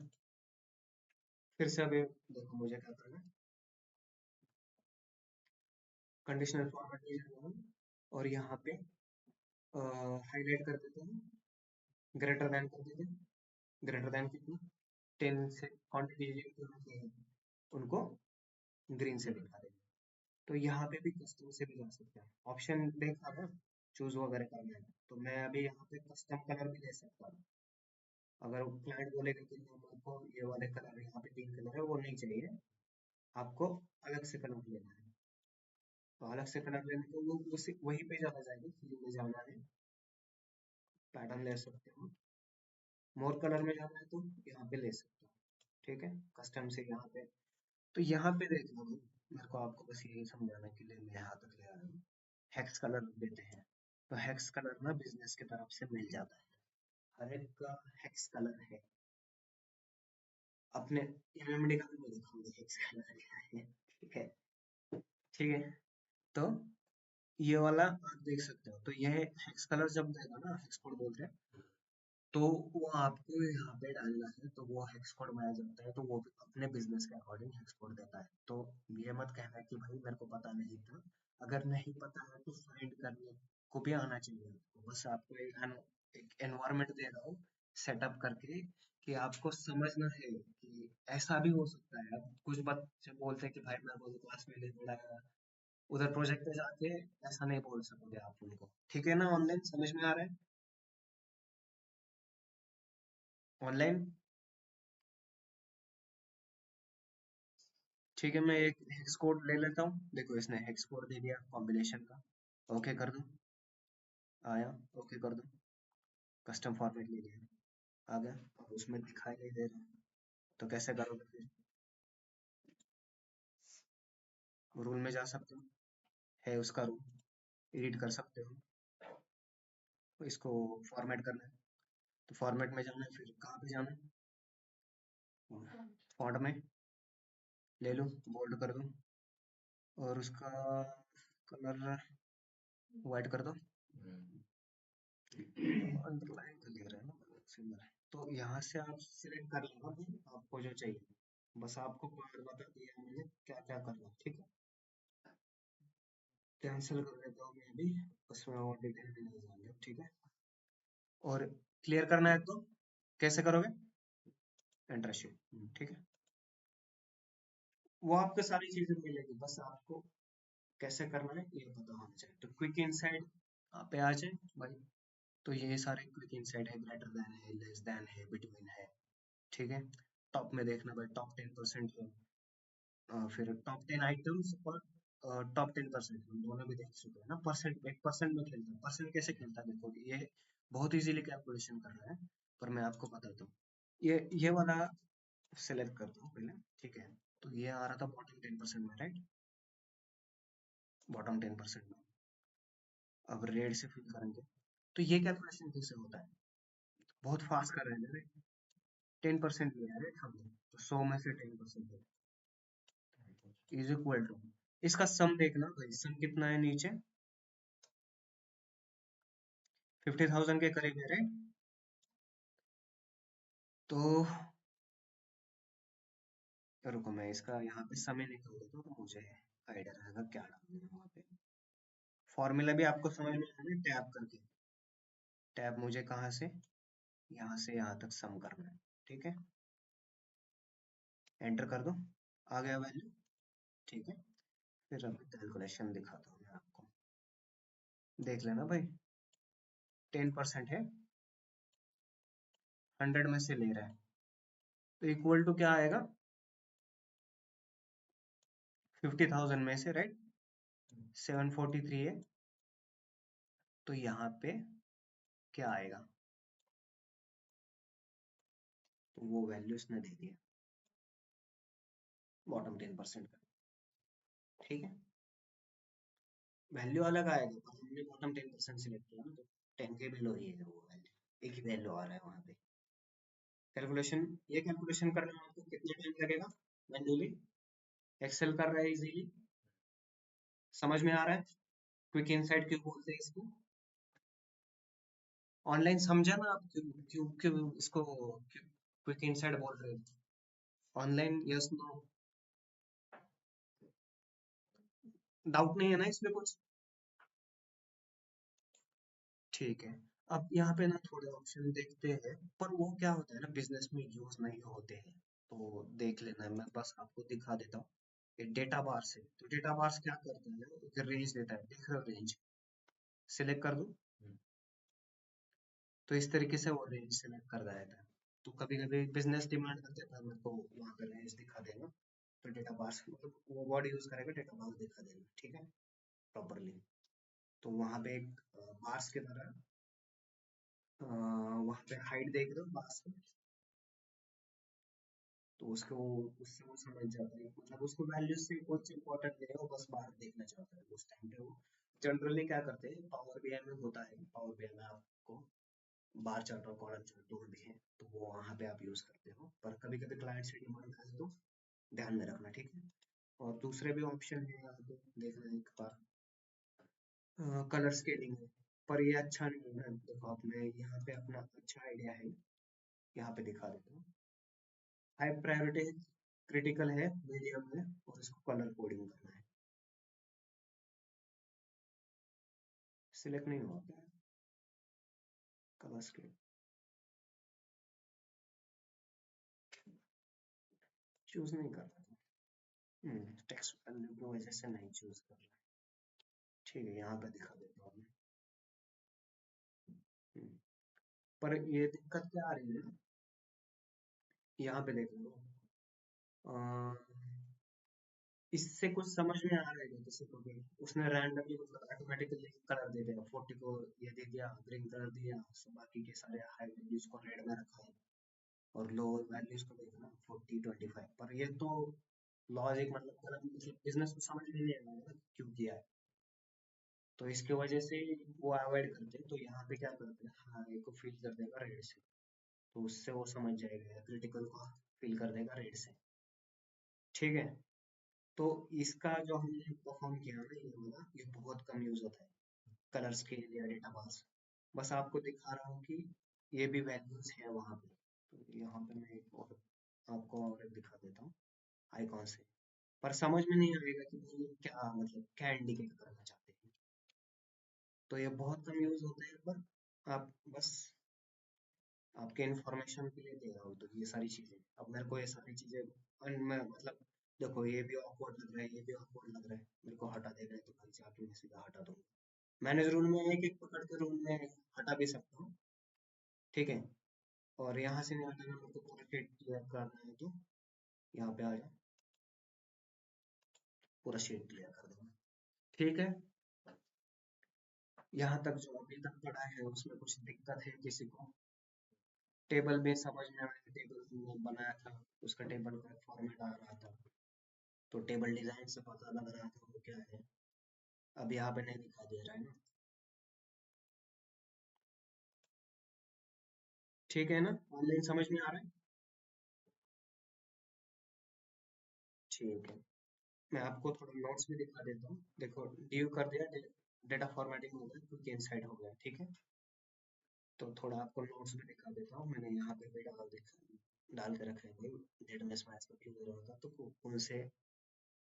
फिर से अभी देखो मुझे क्या करना है, कंडीशनल फॉर्मेट में जाना है और यहाँ पे हाईलाइट कर देते हैं, ग्रेटर देन कर देते हैं। ग्रेटर देन कितना, 10 से क्वांटिटी उनको ग्रीन से दिखा देंगे। तो यहाँ पे भी कस्टम से भी जा सकते हैं, ऑप्शन देखा ना, चूज वगैरह करना है, तो मैं अभी यहाँ पे कस्टम कलर भी ले सकता हूँ। अगर क्लाइंट बोलेगा कि नहीं आपको ये वाले कलर, यहाँ पे 3 कलर है वो नहीं चाहिए, आपको अलग से कलर लेना है, तो अलग से कलर लेने को वो उसी वहीं पे जाना जाएगा, फिल में जाना है, पैटर्न ले सकते हो। मोर कलर में जाना है तो यहाँ पे ले सकते हो, ठीक है, कस्टम से यहाँ पे। तो यहाँ पे देख लो भाई, मेरे को आपको बस यही समझाने के लिए मैं यहाँ तक ले आया हूँ। हेक्स कलर देते हैं, तो हेक्स कलर ना बिजनेस की तरफ से मिल जाता है, हर एक का हेक्स कलर है। अपने एमएमडी का भी मैं दिखाऊंगा हेक्स कलर क्या है, ठीक है, ठीक है। तो ये वाला आप देख सकते हो, तो ये हेक्स कलर जब देगा ना, हेक्स कोड बोलते हैं, तो वो आपको यहाँ पे डालना है, तो वो हेक्स कोड में आ जाता है, तो वो अपने बिजनेस के अकॉर्डिंग हेक्स कोड देता है। तो ये मत कहना कि भाई मेरे को पता नहीं था, अगर नहीं पता है तो फाइंड करने को भी आना चाहिए आपको। बस आपको एक एनवायरनमेंट दे रहा हूँ सेटअप करके, कि आपको समझना है कि ऐसा भी हो सकता है। अब कुछ बच्चे बोलते हैं कि भाई मेरे को तो क्लास में नहीं पढ़ाया, उधर प्रोजेक्ट पे जाके ऐसा नहीं बोल सकोगे आप उनको, ठीक है ना। ऑनलाइन समझ में आ रहा है, ऑनलाइन, ठीक है। मैं एक हेक्स कोड ले लेता हूँ, देखो इसने हेक्स कोड दे दिया कॉम्बिनेशन का, ओके कर दो, आया, ओके कर दो, कस्टम फॉर्मेट ले लिया, आ गया। अब उसमें दिखाई नहीं दे रहा, तो कैसे करोगे फिर, रूल में जा सकते हो, है उसका रूल, एडिट कर सकते हो, तो इसको फॉर्मेट करना है, तो फॉर्मेट में जाना है, फिर कहाँ पे जाना है, फॉन्ट में ले लो, बोल्ड कर दो, और उसका कलर वाइट कर दो, अंडरलाइन कर ले रहा है ना, सिंबल है। तो यहाँ से आप सिलेक्ट कर लेना भाई आपको जो चाहिए, बस आपको पार्ट बता दिया है मैंने क्या क्या करना है, ठीक है। कैंसिल कर देता हूँ मैं अभी, उसमें और डिटेल में नहीं जाएंगे, ठीक है। और क्लियर करना है तो कैसे करोगे, एंटर शीट, ठीक है। वो आपको सारी चीजें मिलेगी, बस आपको कैसे करना है ये पता होना चाहिए। तो क्विक इनसाइड पे आ जाए भाई, तो ये सारे क्विक इनसाइड है, ग्रेटर देन है, लेस देन है, बिटवीन है, ठीक है। टॉप में देखना भाई, टॉप 10% है, फिर टॉप 10 आइटम्स और टॉप 10%, हम दोनों भी देख चुके हैं ना। परसेंट, 1% में खेलता है, परसेंट कैसे खेलता है देखो, ये बहुत इजीली कैलकुलेशन कर रहा है, पर मैं आपको बताता हूँ। ये वाला सेलेक्ट करता हूँ पहले, ठीक है। तो ये आ रहा था बॉटम 10% में, राइट, बॉटम 10% में। अब रेड से फिल करेंगे, तो ये कैलकुलेशन कैसे होता है, बहुत फास्ट कर रहे हैं, राइट, 10% लिया है राइट हमने, तो 100 में से 10% इज इक्वल टू, इसका सम देखना भाई, सम कितना है नीचे, 50,000 के करीब है, राइट? तो रुको, मैं इसका यहाँ पे समय निकाल देता हूँ तो मुझे आइडिया रहेगा क्या डालना है वहाँ पे। फॉर्मूला भी आपको समझ में आया ना, टैब करके। टैब मुझे कहाँ से यहाँ तक सम करना है, ठीक है। एंटर कर दो, आ गया वैल्यू, ठीक है। फिर अभी कैलकुलेशन दिखाता हूँ मैं आपको, देख लेना भाई। 10% है, 100 में से ले रहा है, तो इक्वल टू क्या आएगा? 50,000 में से, राइट, 743 है, तो यहाँ पे क्या आएगा? तो वो वैल्यू इसने दे दिया, बॉटम 10% का, ठीक है। वैल्यू अलग आएगा पर हमने बॉटम 10% सिलेक्ट किया ना, तो 10 के बिलो ही है वो वैल्यू, एक ही वैल्यू आ रहा है वहाँ पे। कैलकुलेशन, ये कैलकुलेशन करने में आपको कितना टाइम लगेगा? मैन्युअली एक्सेल कर रहा है इजीली, समझ में आ रहा है? क्विक इनसाइट क्यों बोलते हैं इसको? ऑनलाइन समझा ना आप, क्यों क्यों क्यों इसको क्विक इनसाइट बोल रहे हैं? ऑनलाइन यस नो, डाउट नहीं है ना इसमें कुछ? ठीक है। अब यहाँ पे ना थोड़े ऑप्शन देखते हैं, पर वो क्या होता है ना, बिजनेस में यूज नहीं होते हैं, तो देख लेना, मैं बस आपको दिखा देता हूँ। ये डेटा बार्स है, तो डेटा बार्स क्या करता है, एक रेंज देता है, देख रहे हो रेंज? सिलेक्ट कर दूं तो इस तरीके से वो रेंज सिलेक्ट कर देता है। तो कभी कभी बिजनेस डिमांड कर देता है मेरे को वहाँ पे रेंज दिखा देना, तो डेटा बार्स मतलब वो वर्ड यूज करेगा, डेटा बार्स दिखा देना, ठीक है, प्रॉपरली। तो वहाँ पे एक बार्स की तरह वहाँ पे हाइट देख रहे हो बार्स की, तो उसको उससे वो समझ जाता है, मतलब उसको वैल्यू से कुछ इंपॉर्टेंट नहीं है, वो बस बाहर देखना चाहता है उस टाइम पे। वो जनरली क्या करते हैं, पावर बीआई में होता है, पावर बीआई में आपको बार चार्ट और कॉलम चार्ट दोनों भी है, तो वो वहाँ पे आप यूज करते हो, पर कभी कभी क्लाइंट से डिमांड करे तो ध्यान में रखना, ठीक है। और दूसरे भी ऑप्शन है यहाँ पे, देखना एक बार। कलर स्केलिंग है, पर ये अच्छा नहीं है ना, देखो आपने यहाँ पे अपना अच्छा आइडिया है, यहाँ पे दिखा देता हूँ। हाई प्रायोरिटी, क्रिटिकल है, मीडियम है, और इसको कलर कोडिंग करना है। सिलेक्ट नहीं हुआ क्या? कलर स्केल चूज नहीं कर रहा था, टेक्स्ट वैल्यू की वजह से नहीं चूज कर रहा है, ठीक है, यहाँ पे दिखा देता हूँ मैं। हम्म, पर ये दिक्कत क्या आ रही है ना, यहाँ पे देख लो, इससे कुछ समझ में आ रहा है क्या किसी को भी? उसने रैंडमली मतलब ऑटोमेटिकली कलर दे दिया, 40 को ये दे दिया ग्रीन कलर दिया, so बाकी के सारे हाई वैल्यूज को रेड में रखा है, और लो वैल्यूज को देखना 40 25, पर ये तो लॉजिक मतलब बिजनेस को समझ में नहीं आएगा ना क्यों किया है, तो इसकी वजह से वो अवॉइड करते हैं। तो यहाँ पे क्या करते हैं, हाँ ये को फिल कर देगा रेड से, तो उससे वो समझ जाएगा, क्रिटिकल को फिल कर देगा रेड से, ठीक है। तो इसका जो हमने परफॉर्म किया ना ये वाला, ये बहुत कम यूज होता है, कलर्स के लिए डेटा बस। बस आपको दिखा रहा हूँ कि ये भी वैल्यूज है वहाँ पे। तो यहाँ पे मैं एक और आपको और एक दिखा देता हूँ आइकॉन से, पर समझ में नहीं आएगा कि ये क्या मतलब क्या इंडिकेट करना चाहते हैं, तो ये बहुत कम यूज होता है, पर आप बस आपके इंफॉर्मेशन के लिए दे रहा हूँ, तो ये सारी चीजें, अब मेरे को ये सारी चीजें मैं मतलब देखो ये भी ऑकवर्ड लग रहा है, ये भी ऑकवर्ड लग रहा है, मेरे को हटा देना है तो कल जाके मैं सीधा हटा दूंगा। मैनेज रूल में एक एक पकड़ के रूल में हटा भी सकता हूँ, ठीक है। और यहाँ से नहीं हटाना, मेरे को पूरा शीट क्लियर करना है, तो यहाँ पे आ जाओ, पूरा शीट क्लियर कर दूंगा, ठीक है। यहाँ तक जो अभी तक पढ़ा है उसमें कुछ दिक्कत है किसी को? टेबल में समझ में आया, टेबल जो बनाया था उसका टेबल का फॉर्मेट आ रहा था, तो टेबल डिजाइन से पता लग रहा था वो क्या है, अब यहाँ पे नहीं दिखा दे रहा है ना, ठीक है ना, ऑनलाइन समझ में आ रहा है? ठीक है, मैं आपको थोड़ा नोट्स भी दिखा देता हूँ, देखो ड्यू कर दिया, डेटा फॉर्मेटिंग हो गया, क्विक इनसाइट हो गया, ठीक है। तो थोड़ा आपको नोट्स भी दिखा देता हूँ। मैंने यहाँ पे भी डाल के रखा है भाई, डेटाबेस मैथ्स का क्लियर होगा तो कौन से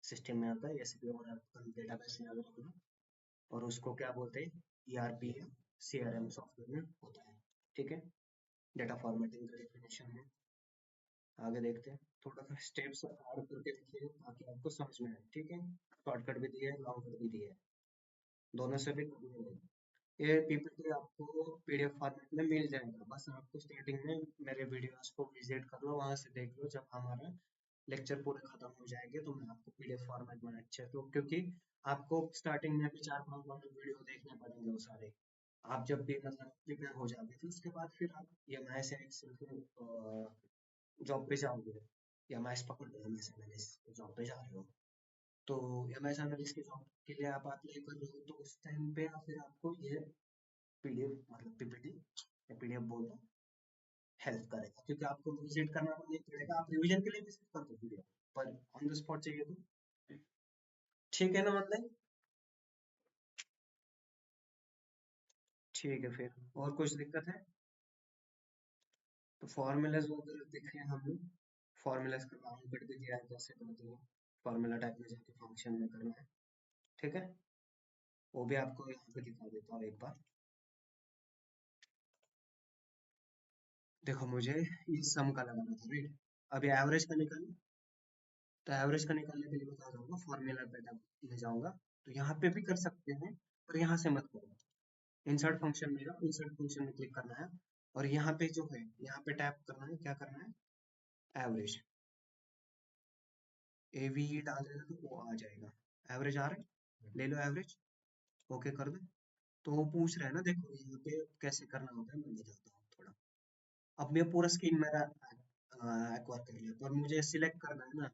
सिस्टम में आता है, एसपी और आपका डेटाबेस याद रखना। और उसको क्या बोलते हैं, ईआरपी या सीआरएम सॉफ्टवेयर में होता है। ठीक है, डेटा फॉर्मेटिंग का डेफिनेशन है। आगे देखते हैं, थोड़ा सा स्टेप्स ऐड करके देखिए ताकि आपको समझ में आए। ठीक है, शॉर्टकट भी दिया है, लॉन्ग कट भी दिया है, दोनों से भी करनी है। ये पीपीटी आपको पीडीएफ फॉर्मेट में मिल जाएगा, बस आपको स्टार्टिंग में मेरे वीडियोस को विजिट कर लो, वहां से देख लो। जब हमारा लेक्चर पूरे खत्म हो जाएंगे तो मैं आपको पीडीएफ फॉर्मेट में अच्छे से, क्योंकि आपको स्टार्टिंग में भी 4-5 वीडियो देखने पड़ेंगे वो सारे। आप जब भी मतलब प्रिपेयर हो जाओगे फिर उसके बाद फिर आप एम आई से एक्सेल के जॉब पे जाओगे, या एमआईएस पकड़ लो, एमएस एनालिस्ट जॉब पे जा रहे हो, तो एमएस एनालिस्ट की जॉब के लिए आप अप्लाई कर रहे हो, तो उस टाइम पे या फिर आपको ये पीडीएफ मतलब पीपीटी या पीडीएफ बोल दो, हेल्प करेगा। क्योंकि आपको विजिट करना तो नहीं पड़ेगा, आप रिवीजन के लिए विजिट कर दो वीडियो, पर ऑन द स्पॉट चाहिए तो ठीक है ना मतलब। ठीक है, फिर और कुछ दिक्कत है तो फॉर्मूलाज वगैरह देखे हमने, फॉर्मूलाज का काम कर भी दिया है कैसे करते हैं, फॉर्मूला टाइप में जाके फंक्शन में करना है। ठीक है, वो भी आपको यहाँ पे दिखा देता हूँ एक बार। देखो मुझे ये सम का लगाना था, राइट। अभी एवरेज का निकालना, तो एवरेज का निकालने के लिए मैं क्या करूँगा, फॉर्मूला पे में जाऊंगा। तो यहाँ पे भी कर सकते हैं, पर यहाँ से मत करो। इंसर्ट फंक्शन में जाओ, इंसर्ट फंक्शन में क्लिक करना है, और यहाँ पे जो है यहाँ पे टैप करना है, क्या करना है, एवरेज। एवी डाल देना तो वो आ जाएगा, एवरेज आ रहा है, ले लो एवरेज, ओके कर दो। तो वो पूछ रहा है ना, देखो यहाँ पे कैसे करना होता है, मैं बताता हूँ थोड़ा। अब मैं पूरा स्क्रीन मेरा एक्वायर कर लिया, पर मुझे सिलेक्ट करना है ना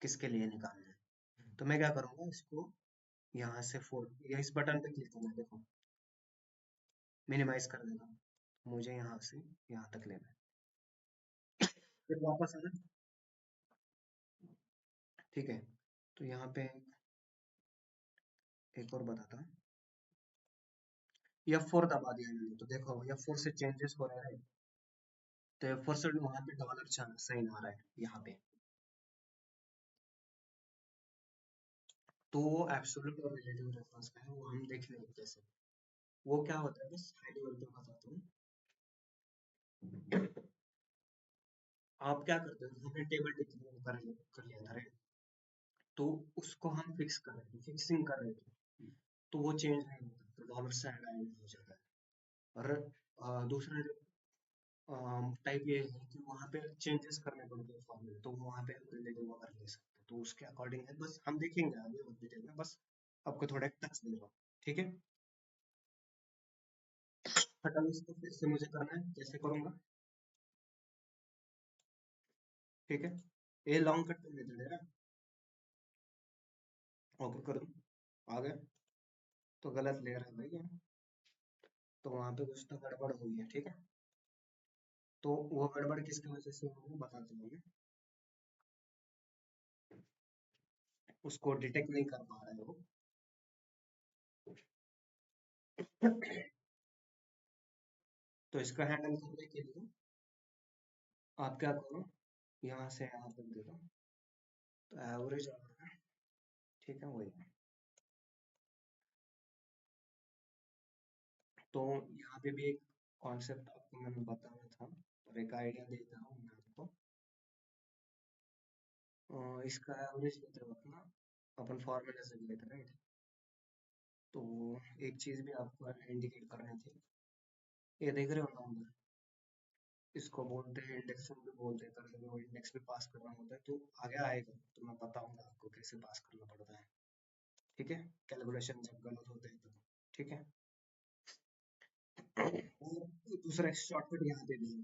किसके लिए निकालना है। तो मैं क्या करूँगा, इसको यहाँ से फोर या इस बटन पे क्लिक करना है, देखो मिनिमाइज कर देगा, मुझे यहाँ से यहाँ तक लेना है, फिर वापस आना। ठीक है, तो यहाँ पे एक और बताता हूँ, F4 दबा दिया मैंने, तो देखो F4 से चेंजेस हो रहा है, तो F4 से वहाँ पे डॉलर साइन आ रहा है यहाँ पे। तो वो एब्सोल्यूट और रिलेटिव रेफरेंस का है, वो हम देख लेंगे कैसे। वो क्या होता है, बस हाई लेवल पे बताता हूँ। आप क्या करते हो, हमने टेबल डिक्लेयर कर लिया था, राइट। तो उसको हम फिक्स कर रहे थे, फिक्सिंग कर रहे थे, तो वो चेंज नहीं होता, तो डॉलर से ऐड हो जाता है। और दूसरा टाइप ये है कि वहाँ पे चेंजेस करने पड़ते हैं फॉर्मूले, तो वहाँ पे हम रिलेटिव वगैरह ले सकते हैं, तो उसके अकॉर्डिंग है, बस हम देखेंगे आगे और डिटेल में, बस आपको थोड़ा एक टच दे रहा हूँ। ठीक है, हटाओ इसको, फिर से मुझे करना है, कैसे करूँगा। ठीक है, ये लॉन्ग कट मेथड है ना, ओके कर दूँ, आ गया। तो गलत ले रहा है भाई ये, तो वहाँ पे कुछ तो गड़बड़ हुई है। ठीक है, तो वो गड़बड़ किसकी वजह से हुई है बताता हूँ मैं। उसको डिटेक्ट नहीं कर पा रहा है वो। तो इसका हैंडल करने के लिए आप क्या करो, यहाँ से यहाँ तक दे दो, तो एवरेज आ रहा है। ठीक है, वही। तो यहाँ पे भी एक कॉन्सेप्ट आपको मैंने बताया था, और एक आइडिया देता हूँ मैं आपको। इसका एवरेज लेते वक्त ना अपन फॉर्मूला से लेते हैं, राइट। तो एक चीज भी आपको इंडिकेट करनी थी, ये देख रहे हो नंबर, इसको बोलते हैं इंडेक्सिंग भी बोलते हैं, कभी कभी वो इंडेक्स भी पास करना होता है, तो आगे आएगा तो मैं बताऊंगा आपको कैसे पास करना पड़ता है। ठीक है, कैलकुलेशन जब गलत होते हैं तब। ठीक है, और दूसरा शॉर्टकट यहाँ पे भी है,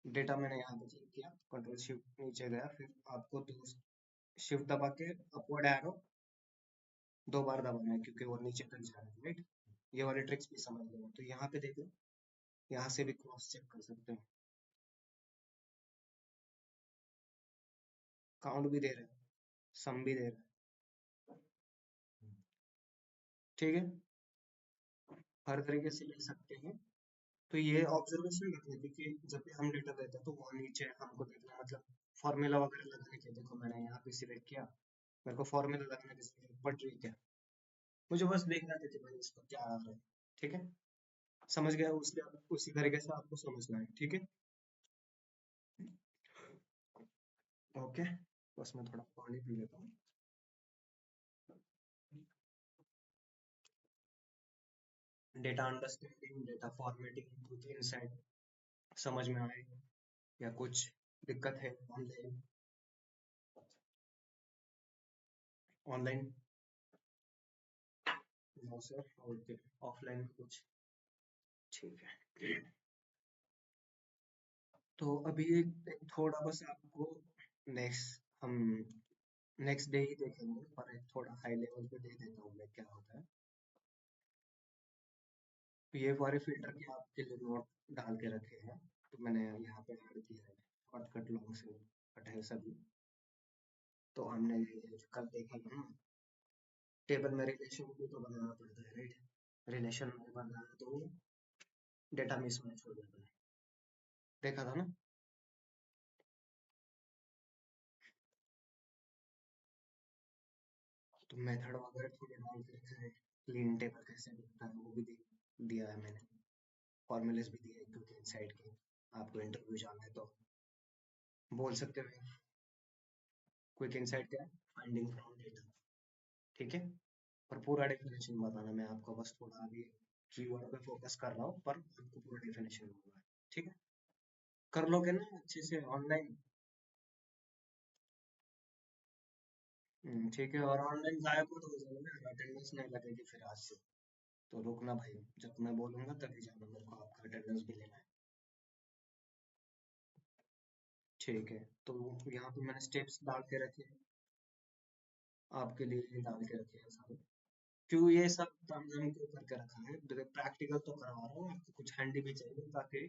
डेटा मैंने यहाँ पे क्लिक किया, कंट्रोल शिफ्ट नीचे गया, फिर आपको शिफ्ट दबा के अपवर्ड एरो 2 बार दबाना है, क्योंकि वो नीचे तक जा रहा है, राइट। ये वाले ट्रिक्स भी समझ लो, तो यहाँ पे देखो, यहाँ से भी क्रॉस चेक कर सकते हैं, काउंट भी दे रहा है, सम भी दे रहा है। ठीक है, हर तरीके से ले सकते हैं, तो ये ऑब्जर्वेशन रखने की कि जब भी हम डेटा देते हैं तो वहाँ नीचे हमको देखना मतलब फॉर्मूला वगैरह लगाने के, देखो मैंने यहाँ पे सिलेक्ट किया, मेरे को फॉर्मूला लगाने की जरूरत पड़ रही है, मुझे बस देखना था कि भाई इसका क्या आ रहा है। ठीक है, समझ गया, उसके उसी तरीके से आपको समझना है। ठीक है, ओके, बस मैं थोड़ा पानी पी लेता हूँ। डेटा अंडरस्टैंडिंग, डेटा फॉर्मेटिंग, कुछ इनसाइट समझ में आए या कुछ दिक्कत है online? Online no sir, okay, offline में कुछ? ठीक है, तो अभी एक थोड़ा बस आपको हम नेक्स्ट डे ही देखेंगे, पर एक थोड़ा हाई लेवल पे दे देता हूँ मैं क्या होता है। तो ये वाले फिल्टर के आपके लिए नोट डाल के रखे हैं, तो मैंने यहाँ पे ऐड किया है, शॉर्ट कट लॉन्ग से कट है सभी। तो हमने ये कल देखा था ना, टेबल में रिलेशन भी तो बनाना पड़ता है, राइट? रिलेशन नहीं बनाना तो डेटा मिसमैच हो जाता है, देखा था ना? तो मेथड वगैरह थोड़े डाल के रखे हैं, क्लीन टेबल कैसे दिखता है वो भी दिया है मैंने, फॉर्मूलेस भी दिए हैं, क्योंकि इनसाइड के आपको इंटरव्यू जाना है तो बोल सकते हो। क्विक इनसाइट क्या है? Finding from data. ठीक है, पर पूरा डेफिनेशन बताना, मैं आपको बस थोड़ा अभी कीवर्ड पे फोकस कर रहा हूँ, पर आपको पूरा डेफिनेशन होगा। ठीक है, कर लोगे ना अच्छे से ऑनलाइन? ठीक है, और ऑनलाइन गायब हो तो हो जाओगे ना, अटेंडेंस नहीं लगेगी फिर आज से, तो रुकना भाई, जब मैं बोलूंगा तभी जाना, मेरे को आपका अटेंडेंस भी लेना है। ठीक है, तो यहाँ पे मैंने स्टेप्स डाल के रखे हैं, आपके लिए ही डाल के रखे हैं सारे। क्यों ये सब तामझाम क्यों करके रखा है? प्रैक्टिकल तो करवा रहा हूँ, आपको कुछ हैंडी भी चाहिए ताकि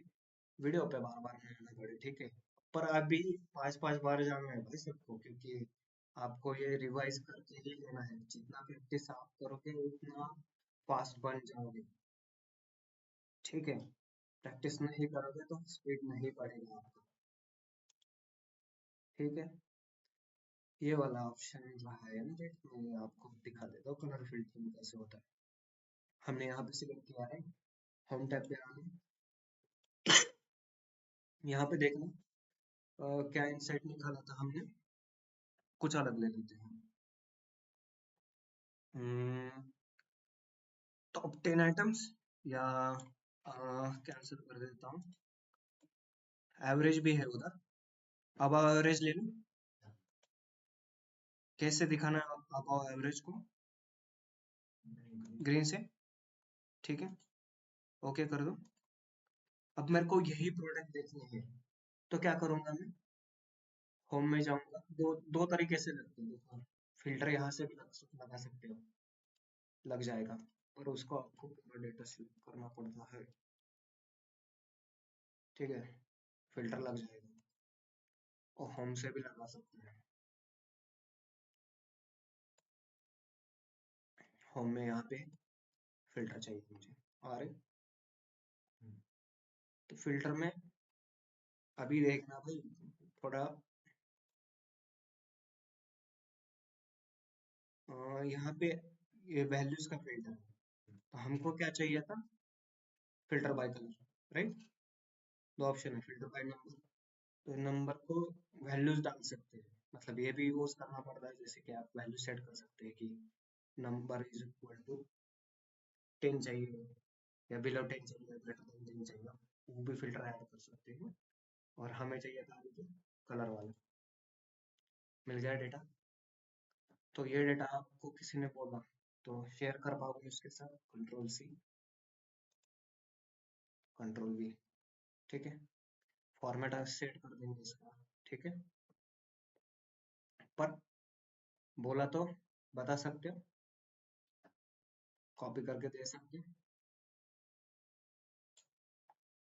वीडियो पे बार बार नहीं आना पड़े। ठीक है, पर अभी 5-5 बार जाना है भाई सबको, क्योंकि आपको ये रिवाइज करके ही लेना है, जितना प्रैक्टिस आप करोगे उतना फास्ट बन जाओगे। ठीक है, प्रैक्टिस नहीं करोगे तो स्पीड नहीं बढ़ेगा आपका। ठीक है, ये वाला ऑप्शन रहा है ना, देख मैं आपको दिखा देता हूँ कलर फिल्टरिंग कैसे होता है। हमने यहाँ पे सिलेक्ट किया है, होम टैब पे आना, यहाँ पे देखना क्या इंसाइट निकाला था हमने, कुछ अलग ले लेते हैं। टॉप 10 आइटम्स, या कैंसिल कर देता हूँ, एवरेज भी है उधर, अब एवरेज ले लो, कैसे दिखाना है अब एवरेज को? ग्रीन से, ठीक है, ओके कर दो। अब मेरे को यही प्रोडक्ट देखने हैं, तो क्या करूंगा मैं? होम में जाऊंगा, दो तरीके से लगते हैं, फिल्टर यहाँ से भी लगा सकते हो, लग जाएगा, पर उसको आपको पूरा डेटा सिलेक्ट करना पड़ता है। ठीक है, फिल्टर लग जाएगा, और होम से भी लगा सकते हैं। होम में यहाँ पे फिल्टर चाहिए मुझे, और तो फिल्टर में अभी देखना भाई, थोड़ा यहाँ पे ये वैल्यूज का फिल्टर है, तो हमको क्या चाहिए था? Filter by colour, right? दो ऑप्शन है, फिल्टर बाय नंबर, तो नंबर को वैल्यूज डाल सकते हैं, मतलब ये भी यूज करना पड़ता है, जैसे कि आप वैल्यू सेट कर सकते हैं कि नंबर इज इक्वल टू 10 चाहिए, या बिलो 10 चाहिए, ग्रेटर देन 10 चाहिए, वो भी फिल्टर ऐड कर सकते हैं। और हमें चाहिए था अभी कलर वाला, मिल गया डेटा। तो ये डेटा आपको किसी ने बोला तो शेयर कर पाओगे उसके साथ, कंट्रोल सी, कंट्रोल वी। ठीक है, फॉर्मेट सेट कर देंगे इसका। ठीक है, पर बोला तो बता सकते हो, कॉपी करके दे सकते हो।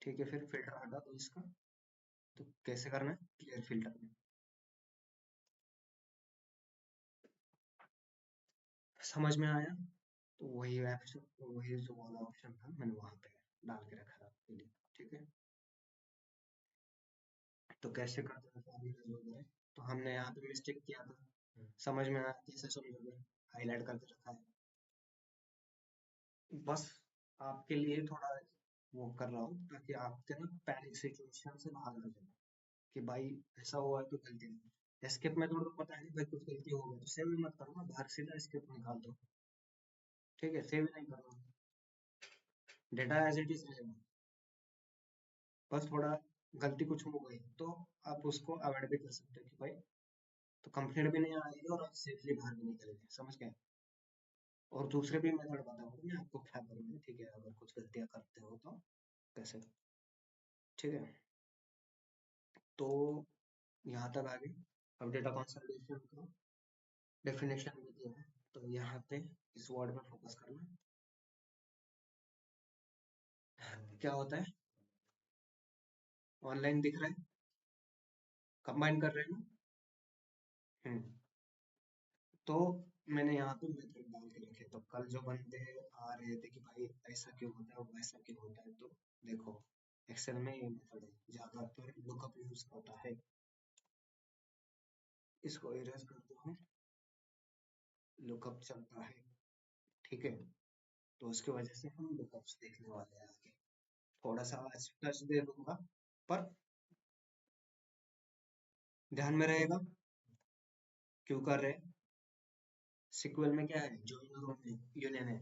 ठीक है, फिर फिल्टर हटा दो इसका, तो कैसे करना है? क्लियर फिल्टर में समझ में आया, तो वही ऑप्शन, वही जो वाला ऑप्शन था मैंने वहां पे डाल के रखा था। के लिए, ठीक है। तो कैसे करते हैं फॉर्मूला वगैरह, तो हमने यहाँ पे मिस्टेक किया था, समझ में आया कैसे समझोगे, हाईलाइट करके रखा है, बस आपके लिए थोड़ा वो कर रहा हूँ ताकि आपके ना पैनिक सिचुएशन से बाहर आ जाए कि भाई ऐसा हुआ है तो गलती नहीं। स्किप में थोड़ा पता है भाई कुछ गलती हो गई तो सेव भी मत करो ना, बाहर सीधा स्किप निकाल दो, ठीक है, सेव नहीं करना, डेटा एज इट इज रहेगा, बस थोड़ा गलती कुछ हो गई तो आप उसको अवॉइड भी कर सकते हो कि भाई, तो कंप्लेंट भी नहीं आएगी और आप सेफली बाहर भी निकलेंगे, समझ गए। और दूसरे भी मेथड बताऊंगा मैं आपको क्या करूँगा, ठीक है, अगर कुछ गलतियाँ करते हो तो कैसे, ठीक है। तो यहाँ तक आ गई। अब डेटा कंसोलिडेशन का डेफिनेशन भी दिया है, तो यहाँ पे इस वर्ड में फोकस करना, क्या होता है, ऑनलाइन दिख रहा है, कंबाइन कर रहे हैं ना। हम्म, तो मैंने यहाँ पे मेथड डाल के रखे, तो कल जो बंदे आ रहे थे कि भाई ऐसा क्यों होता है वैसा क्यों होता है, तो देखो एक्सेल में ये मेथड है, ज्यादातर लुकअप यूज होता है, इसको इरेज करते हैं, लुकअप चलता है, ठीक है। तो उसकी वजह से हम लुकअप्स देखने वाले हैं आगे, थोड़ा सा आज टच दे दूंगा, पर ध्यान में रहेगा क्यों कर रहे हैं। सीक्वल में क्या है, जॉइन यूनियन है,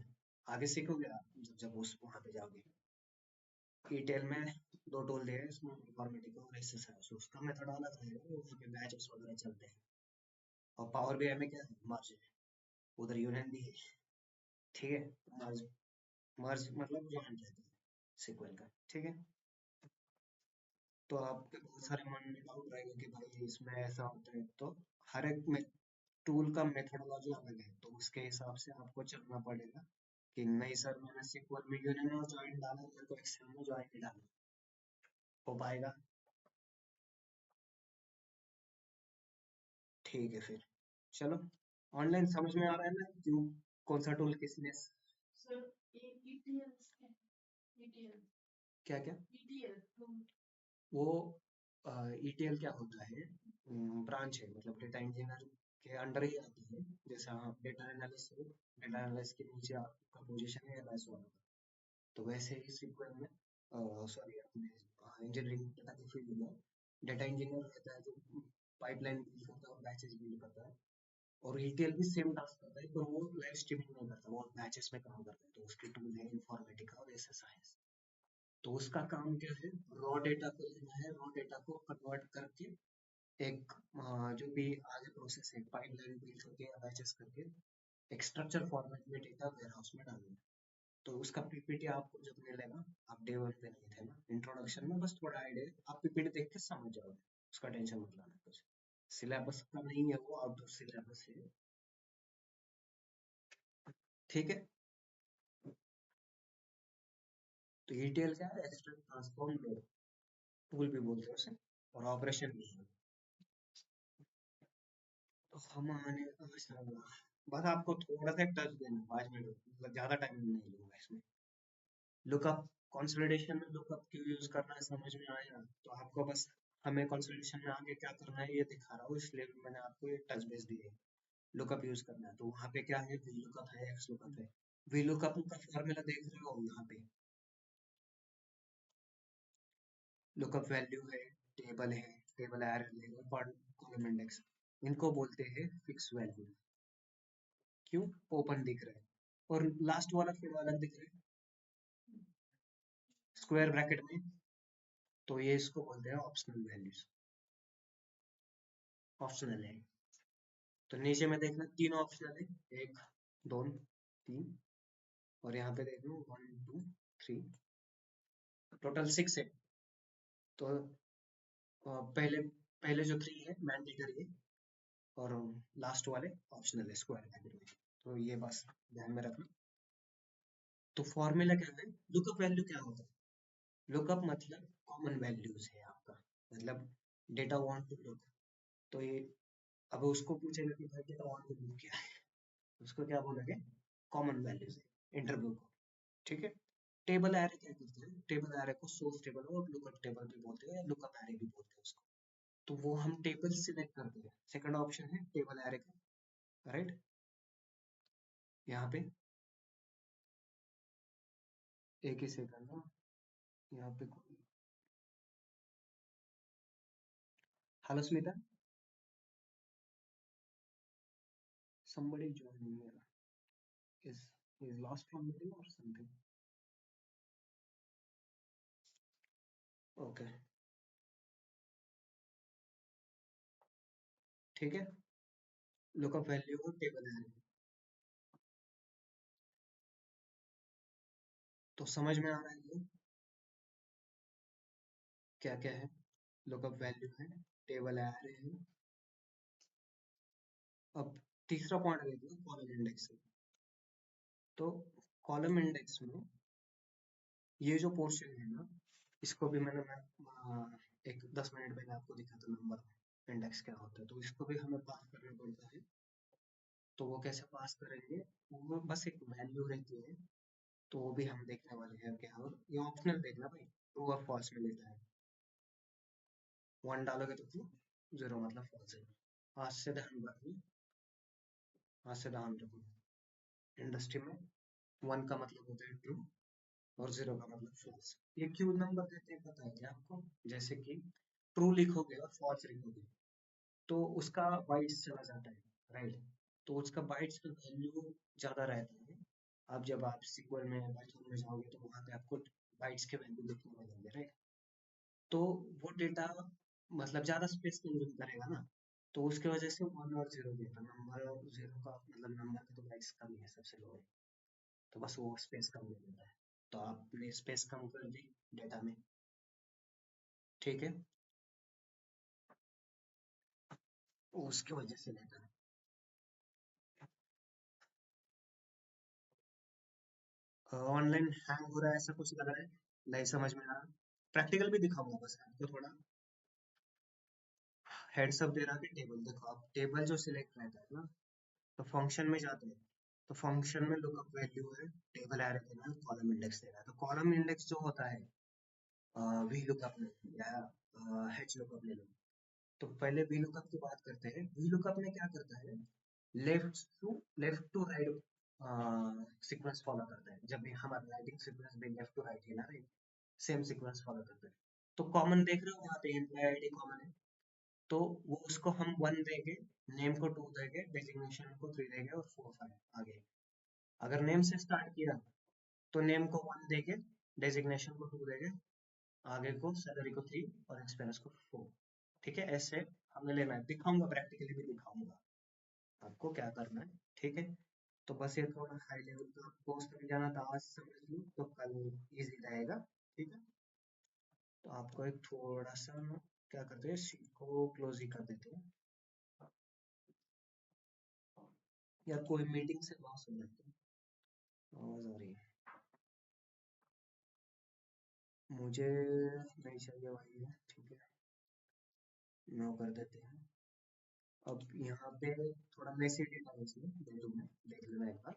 आगे सीखोगे आप जब जब उस वहां पे जाओगे। ईटेल में दो टूल दिए हैं इसमें, इन्फॉर्मेटिका और एसएसआई, उसका मेथड अलग रहेगा, वो वहाँ पे बैचेस वगैरह चलते हैं। और पावर बीआई में क्या है, मर्ज है, उधर यूनियन भी है, ठीक है। मर्ज, मर्ज मतलब ज्वाइन कहते हैं सीक्वल का, ठीक है। तो आपके बहुत सारे मन में डाउट रहेगा कि भाई इसमें ऐसा होता है, तो हर एक में टूल का मेथडोलॉजी अलग है, तो उसके हिसाब से आपको चलना पड़ेगा कि नहीं सर मैंने सीक्वल में यूनियन और ज्वाइन डाला, मेरे को एक्सेल में ज्वाइन नहीं डालना, हो पाएगा, ठीक है फिर, चलो। ऑनलाइन समझ में आ रहा है ना क्यों, कौन सा टूल किसने, क्या क्या, वो ईटीएल क्या होता है, ब्रांच है, मतलब डेटा इंजीनियर के अंडर ही आती है, जैसे आप डेटा एनालिस्ट हो, डेटा एनालिस्ट के नीचे आपका पोजीशन है एनालिस्ट वाला, तो वैसे ही सीक्वल में, सॉरी अपने इंजीनियरिंग डेटा के फील्ड में डेटा इंजीनियर रहता है जो पाइपलाइन बिल्ड करता है और बैचेस बिल्ड करता है, और ईटीएल भी सेम टास्क करता है, पर वो लाइव स्ट्रीमिंग नहीं करता, वो बैचेस में काम करता है, तो उसकी टूल है इन्फॉर्मेटिका और एसएसआई। तो उसका काम क्या है, रॉ डेटा को लेना है, रॉ डेटा को कन्वर्ट करके एक जो भी आगे प्रोसेस है पाइपलाइन बिल्ड करके या बैचेस करके एक स्ट्रक्चर फॉर्मेट में डेटा वेयरहाउस में डालना है। तो उसका पीपीटी आपको जब मिलेगा, आप डे वन पे नहीं थे ना, इंट्रोडक्शन में बस थोड़ा आइडिया, आप पीपीटी देख के समझ जाओगे, उसका टेंशन मत लेना कुछ, सिलेबस का नहीं है वो, आउट ऑफ सिलेबस है, ठीक है। तो ईटीएल क्या है, एक्सट्रैक्ट ट्रांसफॉर्म लोड टूल भी बोलते हैं उसे, और ऑपरेशन भी है। तो हम आने बस आपको थोड़ा सा टच देना 5 मिनट, मतलब ज्यादा टाइम नहीं लूंगा इसमें। लुकअप, कंसोलिडेशन में लुकअप क्यों यूज करना है समझ में आया, तो आपको बस हमें कंसोलिडेशन में आगे क्या करना है ये दिखा रहा हूँ, इसलिए मैंने आपको ये टच बेस दिए, लुकअप यूज करना है, तो वहाँ पे क्या है, वी लुकअप है, एक्स लुकअप है। वी लुकअप का फॉर्मूला देख रहे हो यहाँ पे, लुकअप वैल्यू है, टेबल है, टेबल एरर है, कॉलम इंडेक्स, इनको बोलते हैं फिक्स वैल्यू, क्यों, ओपन दिख रहा है, और लास्ट वाला फिर अलग दिख रहा है स्क्वायर ब्रैकेट में, तो ये इसको बोलते हैं ऑप्शनल वैल्यूज, ऑप्शनल है। तो नीचे में देखना तीन ऑप्शनल है, एक, दो, तीन, और यहाँ पे देख लो 1 2 3, टोटल 6 है। तो पहले पहले जो 3 है मैंडेटरी है, और लास्ट वाले ऑप्शनल है स्क्वायर ब्रैकेट में, तो ये बस ध्यान में रखना। तो फॉर्मूला क्या है, लुकअप वैल्यू क्या होता है, लुकअप मतलब कॉमन वैल्यूज है आपका, मतलब डेटा वांट टू लुक, तो ये अब उसको पूछेगा कि भाई डेटा वांट टू लुक क्या है, उसको क्या बोलोगे, कॉमन वैल्यूज है इंटरव्यू को, ठीक है। टेबल एरे क्या करते हैं, टेबल एरे को सोर्स टेबल और लुकअप टेबल भी बोलते हैं, लुकअप एरे भी बोलते हैं उसको। तो वो हम टेबल सिलेक्ट करते हैं, सेकंड ऑप्शन है टेबल एरे का, राइट। यहाँ पे एक ही सेकंड ना, यहाँ पे कोई, hello Smita, somebody joined me, is lost from meeting or something, okay, ठीक है। लुकअप वैल्यू और टेबल एरे, तो समझ में आ रहा है ये क्या क्या है, लुकअप वैल्यू है, टेबल एरे है। अब तीसरा पॉइंट देखिए कॉलम इंडेक्स। तो कॉलम इंडेक्स में ये जो पोर्शन है ना, इसको भी एक 10 मिनट पहले आपको दिखा था, नंबर इंडेक्स क्या होता है, तो इसको भी हमें पास करना पड़ता है। तो वो कैसे पास करेंगे, वो बस एक वैल्यू रहती है, तो वो भी हम देखने वाले हैं क्या, और ये ऑप्शनल देखना भाई, ट्रू और फॉल्स में लेता है। 1 डालोगे तो ट्रू, 0 मतलब फॉल्स है। आज से ध्यान रखो, आज से ध्यान रखो, इंडस्ट्री में 1 का मतलब होता है ट्रू और 0 का मतलब फॉल्स। ये क्यों नंबर देते हैं पता है क्या आपको, जैसे कि ट्रू लिखोगे और फॉल्स लिखोगे तो उसका बाइट्स चला जाता है, राइट। तो उसका बाइट्स का वैल्यू ज्यादा रहता है। अब जब आप सीक्वल में पाइथन में जाओगे तो वहां पे आपको बाइट्स के वैल्यू लिखने मिलेंगे, राइट। तो वो डेटा मतलब ज्यादा स्पेस कंज्यूम करेगा ना, तो उसकी वजह से 1 और 0 देता, नंबर और 0 का मतलब नंबर का तो बाइट्स कम ही है, सबसे लो है, तो बस वो स्पेस कम ले लेता है। तो आपने स्पेस कम कर दी डेटा में, ठीक है, उसकी वजह से लेता है। ऑनलाइन हैंग हो रहा है ऐसा कुछ लग रहा है, नहीं समझ में आ रहा, प्रैक्टिकल भी दिखाऊंगा बस आपको थोड़ा हेड्स अप दे रहा कि टेबल देखो, आप टेबल जो सिलेक्ट रहता है ना, तो फंक्शन में जाते हैं, तो फंक्शन में लुकअप वैल्यू है, टेबल एरे देना है, कॉलम इंडेक्स देना है। तो कॉलम इंडेक्स जो होता है वी लुकअप में या एच लुकअप ले लो। तो पहले वी लुकअप की बात करते हैं, वी लुकअप में क्या करता है, left to right sequence follow करता है, जब भी हमारा राइटिंग सीक्वेंस भी लेफ्ट टू राइट है ना, सेम सीक्वेंस फॉलो करता है। तो कॉमन देख रहे हो यहाँ पे एम्प्लॉय आईडी कॉमन है, तो वो उसको हम 1 देंगे, नेम को 2 देंगे, डेजिग्नेशन को 3 देंगे और 4 5 आगे। अगर नेम से स्टार्ट किया तो नेम को 1 देंगे, डेजिग्नेशन को 2 देंगे, आगे को सैलरी को 3 और एक्सपीरियंस को 4। ठीक है, ऐसे हमें लेना है, दिखाऊंगा प्रैक्टिकली भी दिखाऊंगा आपको क्या करना है, ठीक है। तो बस ये थोड़ा हाई लेवल का आपको समझ जाना था, आज समझ लो तो कल इजी रहेगा, ठीक है। तो आपको एक थोड़ा सा क्या करते हैं, शीट को क्लोज ही कर देते हैं, या कोई मीटिंग से लॉस हो जाता है, आवाज आ रही है मुझे, नहीं चाहिए भाई है, ठीक है, नो कर देते हैं। अब यहाँ पे थोड़ा मैसी डेटा है इसमें, दे दूँ मैं, देख लेना एक बार।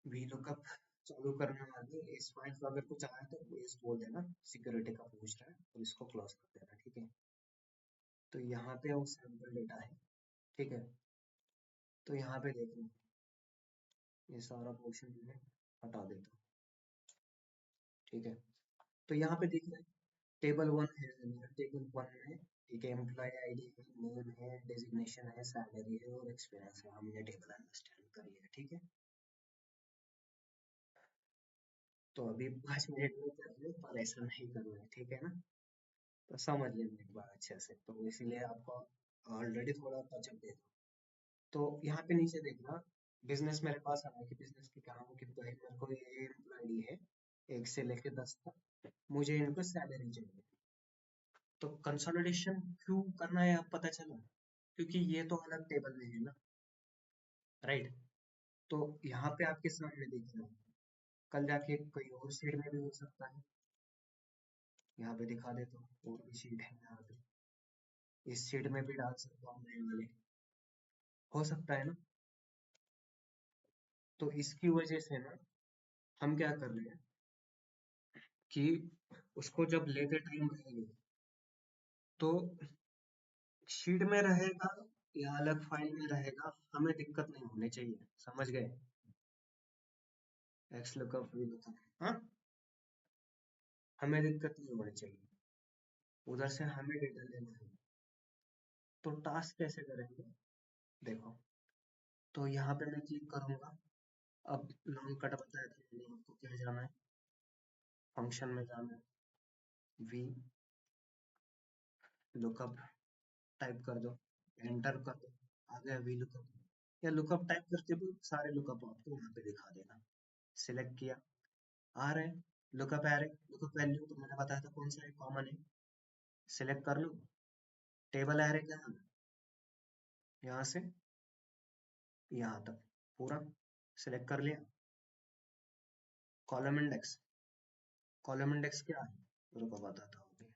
वी लुकअप चालू करने वाले इस फाइल को अगर कुछ आया तो इस बोल देना, सिक्योरिटी का पूछ रहा है, और इसको क्लोज कर देना, ठीक है। तो यहाँ पे वो सैंपल डेटा है, ठीक है। तो यहाँ पे देखो, ये सारा पोर्शन मैं हटा देता हूँ, ठीक है। तो यहाँ पे देख रहे हैं टेबल 1 है, टेबल 1 में ठीक है, एम्प्लॉय आईडी है, नेम है, डेजिग्नेशन है, सैलरी है और एक्सपीरियंस है, हमने टेबल अंडरस्टैंड करी है, ठीक है। तो अभी 5 मिनट में कर लो, पर ऐसा नहीं करना है, ठीक है ना। तो समझ लेना एक बार अच्छे से, तो इसीलिए आपको ऑलरेडी थोड़ा टचअप दे दो। तो यहाँ पे नीचे देखना, बिजनेस मेरे पास आया कि बिजनेस की क्या कि भाई मेरे को ये एम्प्लॉय है 1 से लेके 10 तक, मुझे इनको सैलरी चाहिए। तो कंसोलिडेशन क्यों करना है अब पता चला, क्योंकि ये तो अलग टेबल में है ना, राइट। तो यहाँ पे आपके सामने दिख रहा है, कल जाके कोई और शीट में भी हो सकता है, यहाँ पे दिखा देता हूँ और भी शीट है यहाँ पे, इस शीट में भी डाल सकता हूँ नए वाले, हो सकता है ना। तो इसकी वजह से ना हम क्या कर रहे हैं कि उसको जब लेते टाइम रहेंगे तो शीट में रहेगा या अलग फाइल में रहेगा, हमें दिक्कत नहीं होनी चाहिए। समझ गए? एक्स लुकअप वी लुकअप, हाँ, हमें दिक्कत नहीं होनी चाहिए। उधर से हमें डेटा लेना है। तो टास्क कैसे करेंगे? देखो, तो यहाँ पे मैं क्लिक करूंगा। अब लॉन्ग कट बताया था मैंने आपको, क्या जाना है, फंक्शन में जाना है, वी लुकअप टाइप कर दो, एंटर कर दो, आ गया वी लुकअप। या लुकअप टाइप करके भी सारे लुकअप आपको वहाँ पे दिखा देना। सिलेक्ट किया, आ रहे लुकअप आ रहे, लुकअप वैल्यू तो मैंने बताया था कौन सा है, कॉमन है। सिलेक्ट कर लो, टेबल आ रहे क्या, यहाँ से यहाँ तक पूरा सिलेक्ट कर लिया। कॉलम इंडेक्स, कॉलम इंडेक्स क्या है रुको बताता हूँ अभी।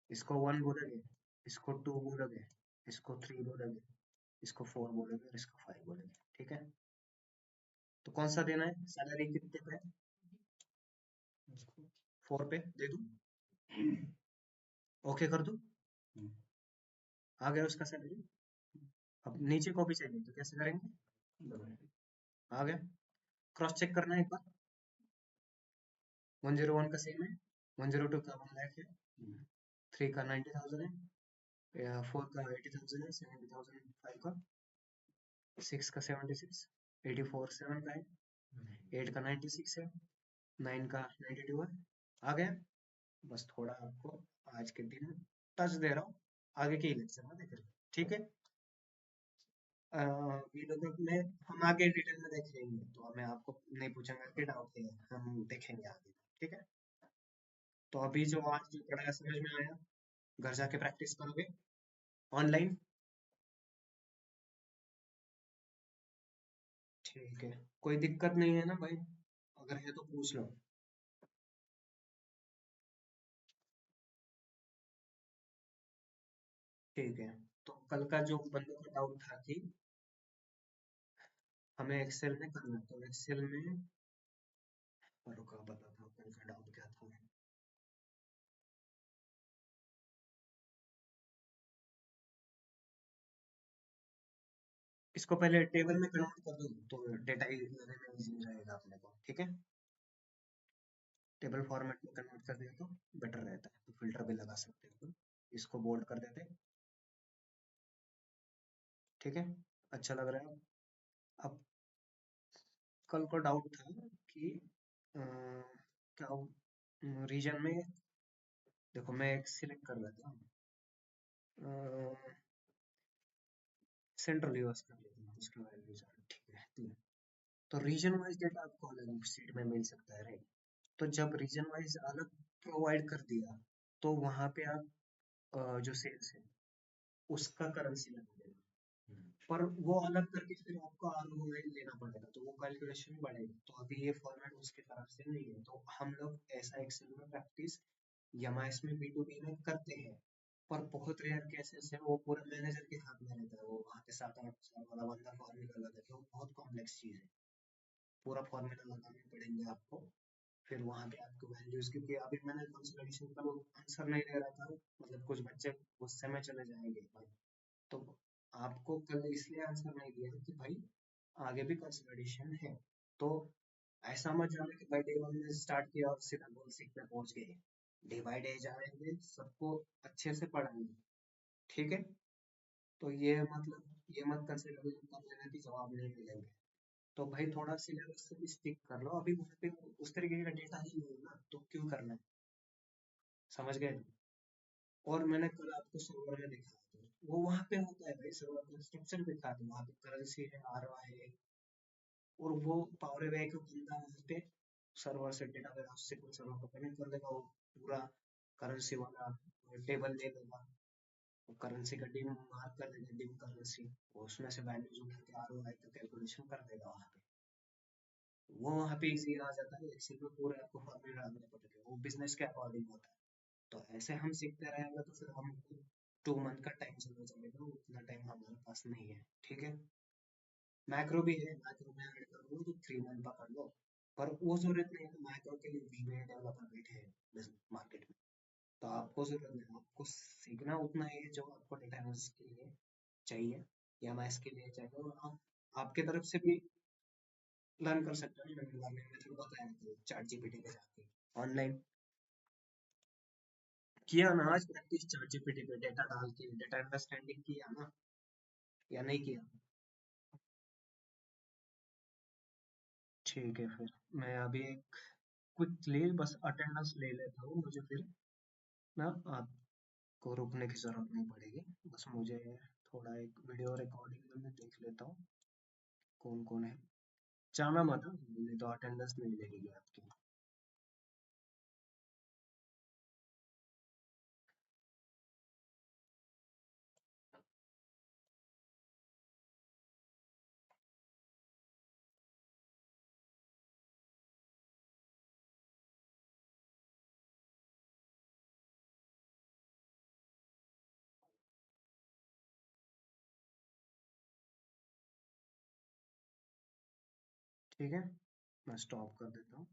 इसको 1 बोलोगे, इसको 2 बोलोगे, इसको 3 बोलोगे, इसको 4 बोलोगे और इसको 5 बोलोगे। ठीक है, तो कौन सा देना है, सैलरी कितने पे, 4 पे दे दूं, ओके कर दूं, आ गया उसका सैलरी। अब नीचे कॉपी चाहिए तो कैसे करेंगे, आ गया। क्रॉस चेक करना है एक बार, 101 का सेम है, 102 का 1 लाख है, 3 का 90,000 है, या 4 का 80,000 है, 70,000 5 का, 6 का 76, 84 7 का है, 8 का 96 है, 9 का 92 है। आ गया। बस थोड़ा आपको आज के दिन टच दे रहा हूँ, आगे के इलेक्शन में देख रहे हैं। ठीक है, वीडियो में हम आगे डिटेल में देख लेंगे, तो हमें आपको नहीं पूछेंगे कि डाउट है, हम देखेंगे आगे। ठीक है, तो अभी जो आज जो पढ़ाया समझ में आया, घर जाके प्रैक्टिस करोगे ऑनलाइन। ठीक है, कोई दिक्कत नहीं है ना भाई, अगर है तो पूछ लो। ठीक है, तो कल का जो बंदों का डाउट था कि हमें एक्सेल में करना है, तो एक्सेल में रुका बताता हूँ कल का डाउट क्या था। इसको पहले टेबल में कन्वर्ट कर दो तो डेटा लेने में इजी रहेगा अपने को। ठीक है, टेबल फॉर्मेट में कन्वर्ट कर दिया तो बेटर रहता है, तो फिल्टर भी लगा सकते हो तुम। इसको बोल्ड कर देते। ठीक है, अच्छा लग रहा है। अब कल को डाउट था कि क्या रीजन में, देखो मैं एक सिलेक्ट कर लेता हूँ, सेंट्रल यूएस कर लेता हूँ, उसका वैल्यू ठीक है। तो रीजन वाइज डेटा आपको अलग सीट में मिल सकता है, राइट। तो जब रीजन वाइज अलग प्रोवाइड कर दिया, तो वहां पे आप जो सेल्स है उसका करेंसी लगा देना, पर वो अलग करके फिर आपको आरओआई लेना पड़ेगा, तो वो कैलकुलेशन बढ़ेगा। तो अभी ये फॉर्मेट उसकी तरफ से नहीं है, तो हम लोग ऐसा एक्सेल में प्रैक्टिस एमआईएस में बी2बी में करते हैं। पर बहुत रेयर केसेस है, वो पूरा मैनेजर के हाथ में रहता है, वो वहाँ पे 7-8 साल वाला बंदा फॉर्मूला लगा के, वो बहुत कॉम्प्लेक्स चीज है, पूरा फॉर्मूला लगाने पड़ेंगे आपको। फिर वहाँ पे आपको वैल्यूज, क्योंकि अभी मैंने कंसोलिडेशन का वो आंसर नहीं दे रहा था, मतलब कुछ बच्चे गुस्से में चले जाएंगे भाई, तो आपको कल इसलिए आंसर नहीं दिया कि भाई आगे भी कंसोलिडेशन है। तो ऐसा मत जाना कि भाई डे 1 में स्टार्ट किया और सीधा गोल सीख पे पहुंच गए। डे बाय डे जाएंगे, सबको अच्छे से पढ़ाएंगे। ठीक है, तो ये मतलब ये मत कंसिडर कर लेना कि जवाब नहीं मिलेंगे। तो भाई थोड़ा सिलेबस से भी स्टिक कर लो, अभी वहाँ पे उस तरीके का डेटा ही नहीं है ना, तो क्यों करना है। समझ गए? और मैंने कल आपको सर्वर में दिखाया था, वो वहाँ पे होता है भाई, सर्वर का स्ट्रक्चर दिखा था, वहाँ पे करेंसी है, आरओआई है, और वो पावर BI का बंदा वहाँ पे सर्वर से डेटा वेयरहाउस से कोई सर्वर को कनेक्ट कर देगा, वो पूरा करेंसी वाला टेबल दे देगा, वो करेंसी का डिम मार्क कर देगा, डिम करेंसी, उसमें से वैल्यूज उठा के आरओआई का कैलकुलेशन कर देगा वहाँ पे। वो वहाँ पे इजी आ जाता है, एक्सेल में पूरे आपको फॉर्मूला डालने पड़ते हैं, वो बिजनेस के अकॉर्डिंग होता है। तो ऐसे हम सीखते रहेंगे तो फिर हमको 2 मंथ का टाइम चला जाएगा, उतना टाइम हमारे पास नहीं है। ठीक है, मैक्रो भी है, मैक्रो में ऐड कर लो तो 3 मंथ पकड़ लो। पर वो जरूरत नहीं है, मैक्रो के लिए वीबीए डेवलपर बैठे हैं बिजनेस मार्केट में। तो आपको जरूरत नहीं, आपको सीखना उतना ही है जो आपको डेटा एनालिसिस के लिए चाहिए या मैथ्स के लिए चाहिए, और आप आपके तरफ से भी लर्न कर सकते हो। मैंने लर्निंग मेथड बताया तो चैट जीपीटी पे जाके ऑनलाइन किया ना आज प्रैक्टिस, चैट जीपीटी पे डेटा डाल के डेटा अंडरस्टैंडिंग किया ना, या नहीं किया? ठीक है, फिर मैं अभी एक क्विकली बस अटेंडेंस ले लेता हूँ, मुझे फिर ना आपको रुकने की जरूरत नहीं पड़ेगी। बस मुझे थोड़ा एक वीडियो रिकॉर्डिंग में मैं देख लेता हूँ कौन कौन है। जाना मत हाँ, नहीं तो अटेंडेंस नहीं लगेगी आपकी। ठीक है, मैं स्टॉप कर देता हूँ।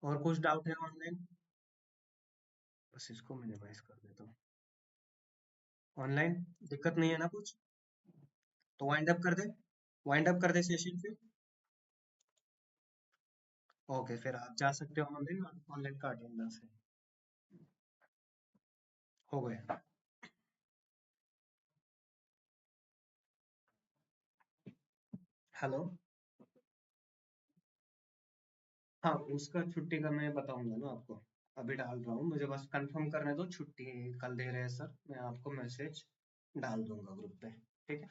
और कुछ डाउट है ऑनलाइन? बस इसको मिनिमाइज कर देता हूँ। ऑनलाइन दिक्कत नहीं है ना कुछ? तो वाइंड अप कर दे, वाइंड अप कर दे सेशन फिर। ओके, फिर आप जा सकते हो ऑनलाइन, ऑनलाइन का अटेंडेंस है। हो गया। हेलो। हाँ, उसका छुट्टी का मैं बताऊंगा ना आपको, अभी डाल रहा हूँ, मुझे बस कंफर्म करने दो। छुट्टी कल दे रहे हैं सर, मैं आपको मैसेज डाल दूंगा ग्रुप पे। ठीक है,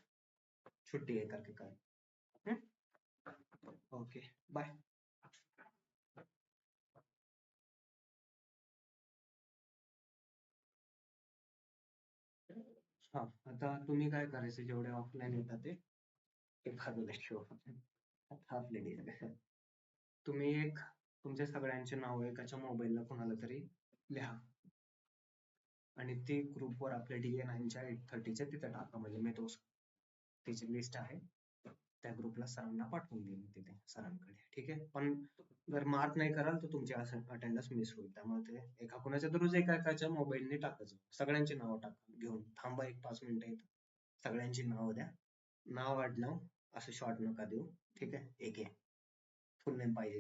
छुट्टी है करके कल। Okay, bye. हा, आता तुम्ही काय करायचं, जेवढे ऑफलाईन येतात ते एक बाजूला ठेवा. आता आपले डे तुम्ही एक तुमच्या सगळ्यांचे नाव एकाच्या मोबाईलला कोणाला तरी लिहा, आणि ती ग्रुपवर आपल्या DA9च्या 8:30च्या तिथे टाका, म्हणजे मी तो त्याची लिस्ट आहे त्या ग्रुपला सरांना पाठवून देईन तिथे सरांकडे. ठीक आहे, पण जर मार्क नाही कराल तर तुमची अटेंडन्स मिस होईल. त्यामुळे ते एका कोणाच्या तर रोज एका एकाच्या मोबाईलने टाकायचं, सगळ्यांची नावं टाका घेऊन. थांबा एक 5 मिनिटं येतं, सगळ्यांची नावं द्या. नाव आडनाव असं शॉर्ट नका देऊ. ठीक आहे, एक फुल नेम पाहिजे.